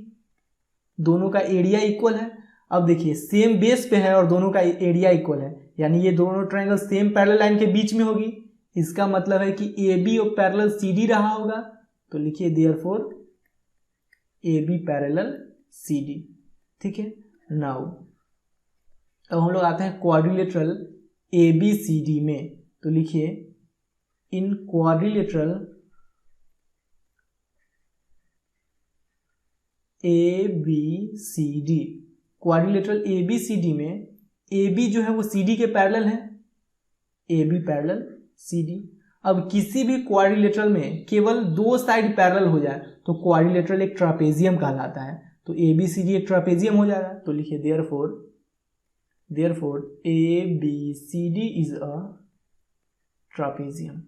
दोनों का एरिया इक्वल है। अब देखिए सेम बेस पे है और दोनों का एरिया इक्वल है, यानी ये दोनों ट्रायंगल सेम पैरेलल लाइन के बीच में होगी, इसका मतलब है कि AB और पैरेलल CD रहा होगा, तो लिखिए देयरफॉर AB पैरेलल CD, ठीक है। नाउ अब हम लोग आते हैं क्वाड्रिलेटरल ABCD में, तो लिखिए in quadrilateral ABCD, quadrilateral ABCD में AB जो है वो CD के पैरेलल है, AB पैरेलल CD। अब किसी भी क्वाड्रिलेटरल में केवल दो साइड पैरेलल हो जाए तो क्वाड्रिलेटरल एक ट्रापेजियम कहलाता है, तो ABCD एक ट्रापेजियम हो जाएगा, तो लिखिए therefore ABCD is a trapezium.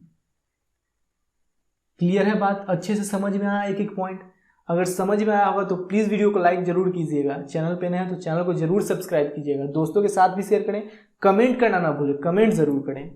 Clear है बात, अच्छे से समझ में आया एक एक पॉइंट। अगर समझ में आया होगा तो प्लीज़ वीडियो को लाइक जरूर कीजिएगा, चैनल पे नए हैं तो चैनल को जरूर सब्सक्राइब कीजिएगा, दोस्तों के साथ भी शेयर करें, कमेंट करना ना भूलें, कमेंट जरूर करें।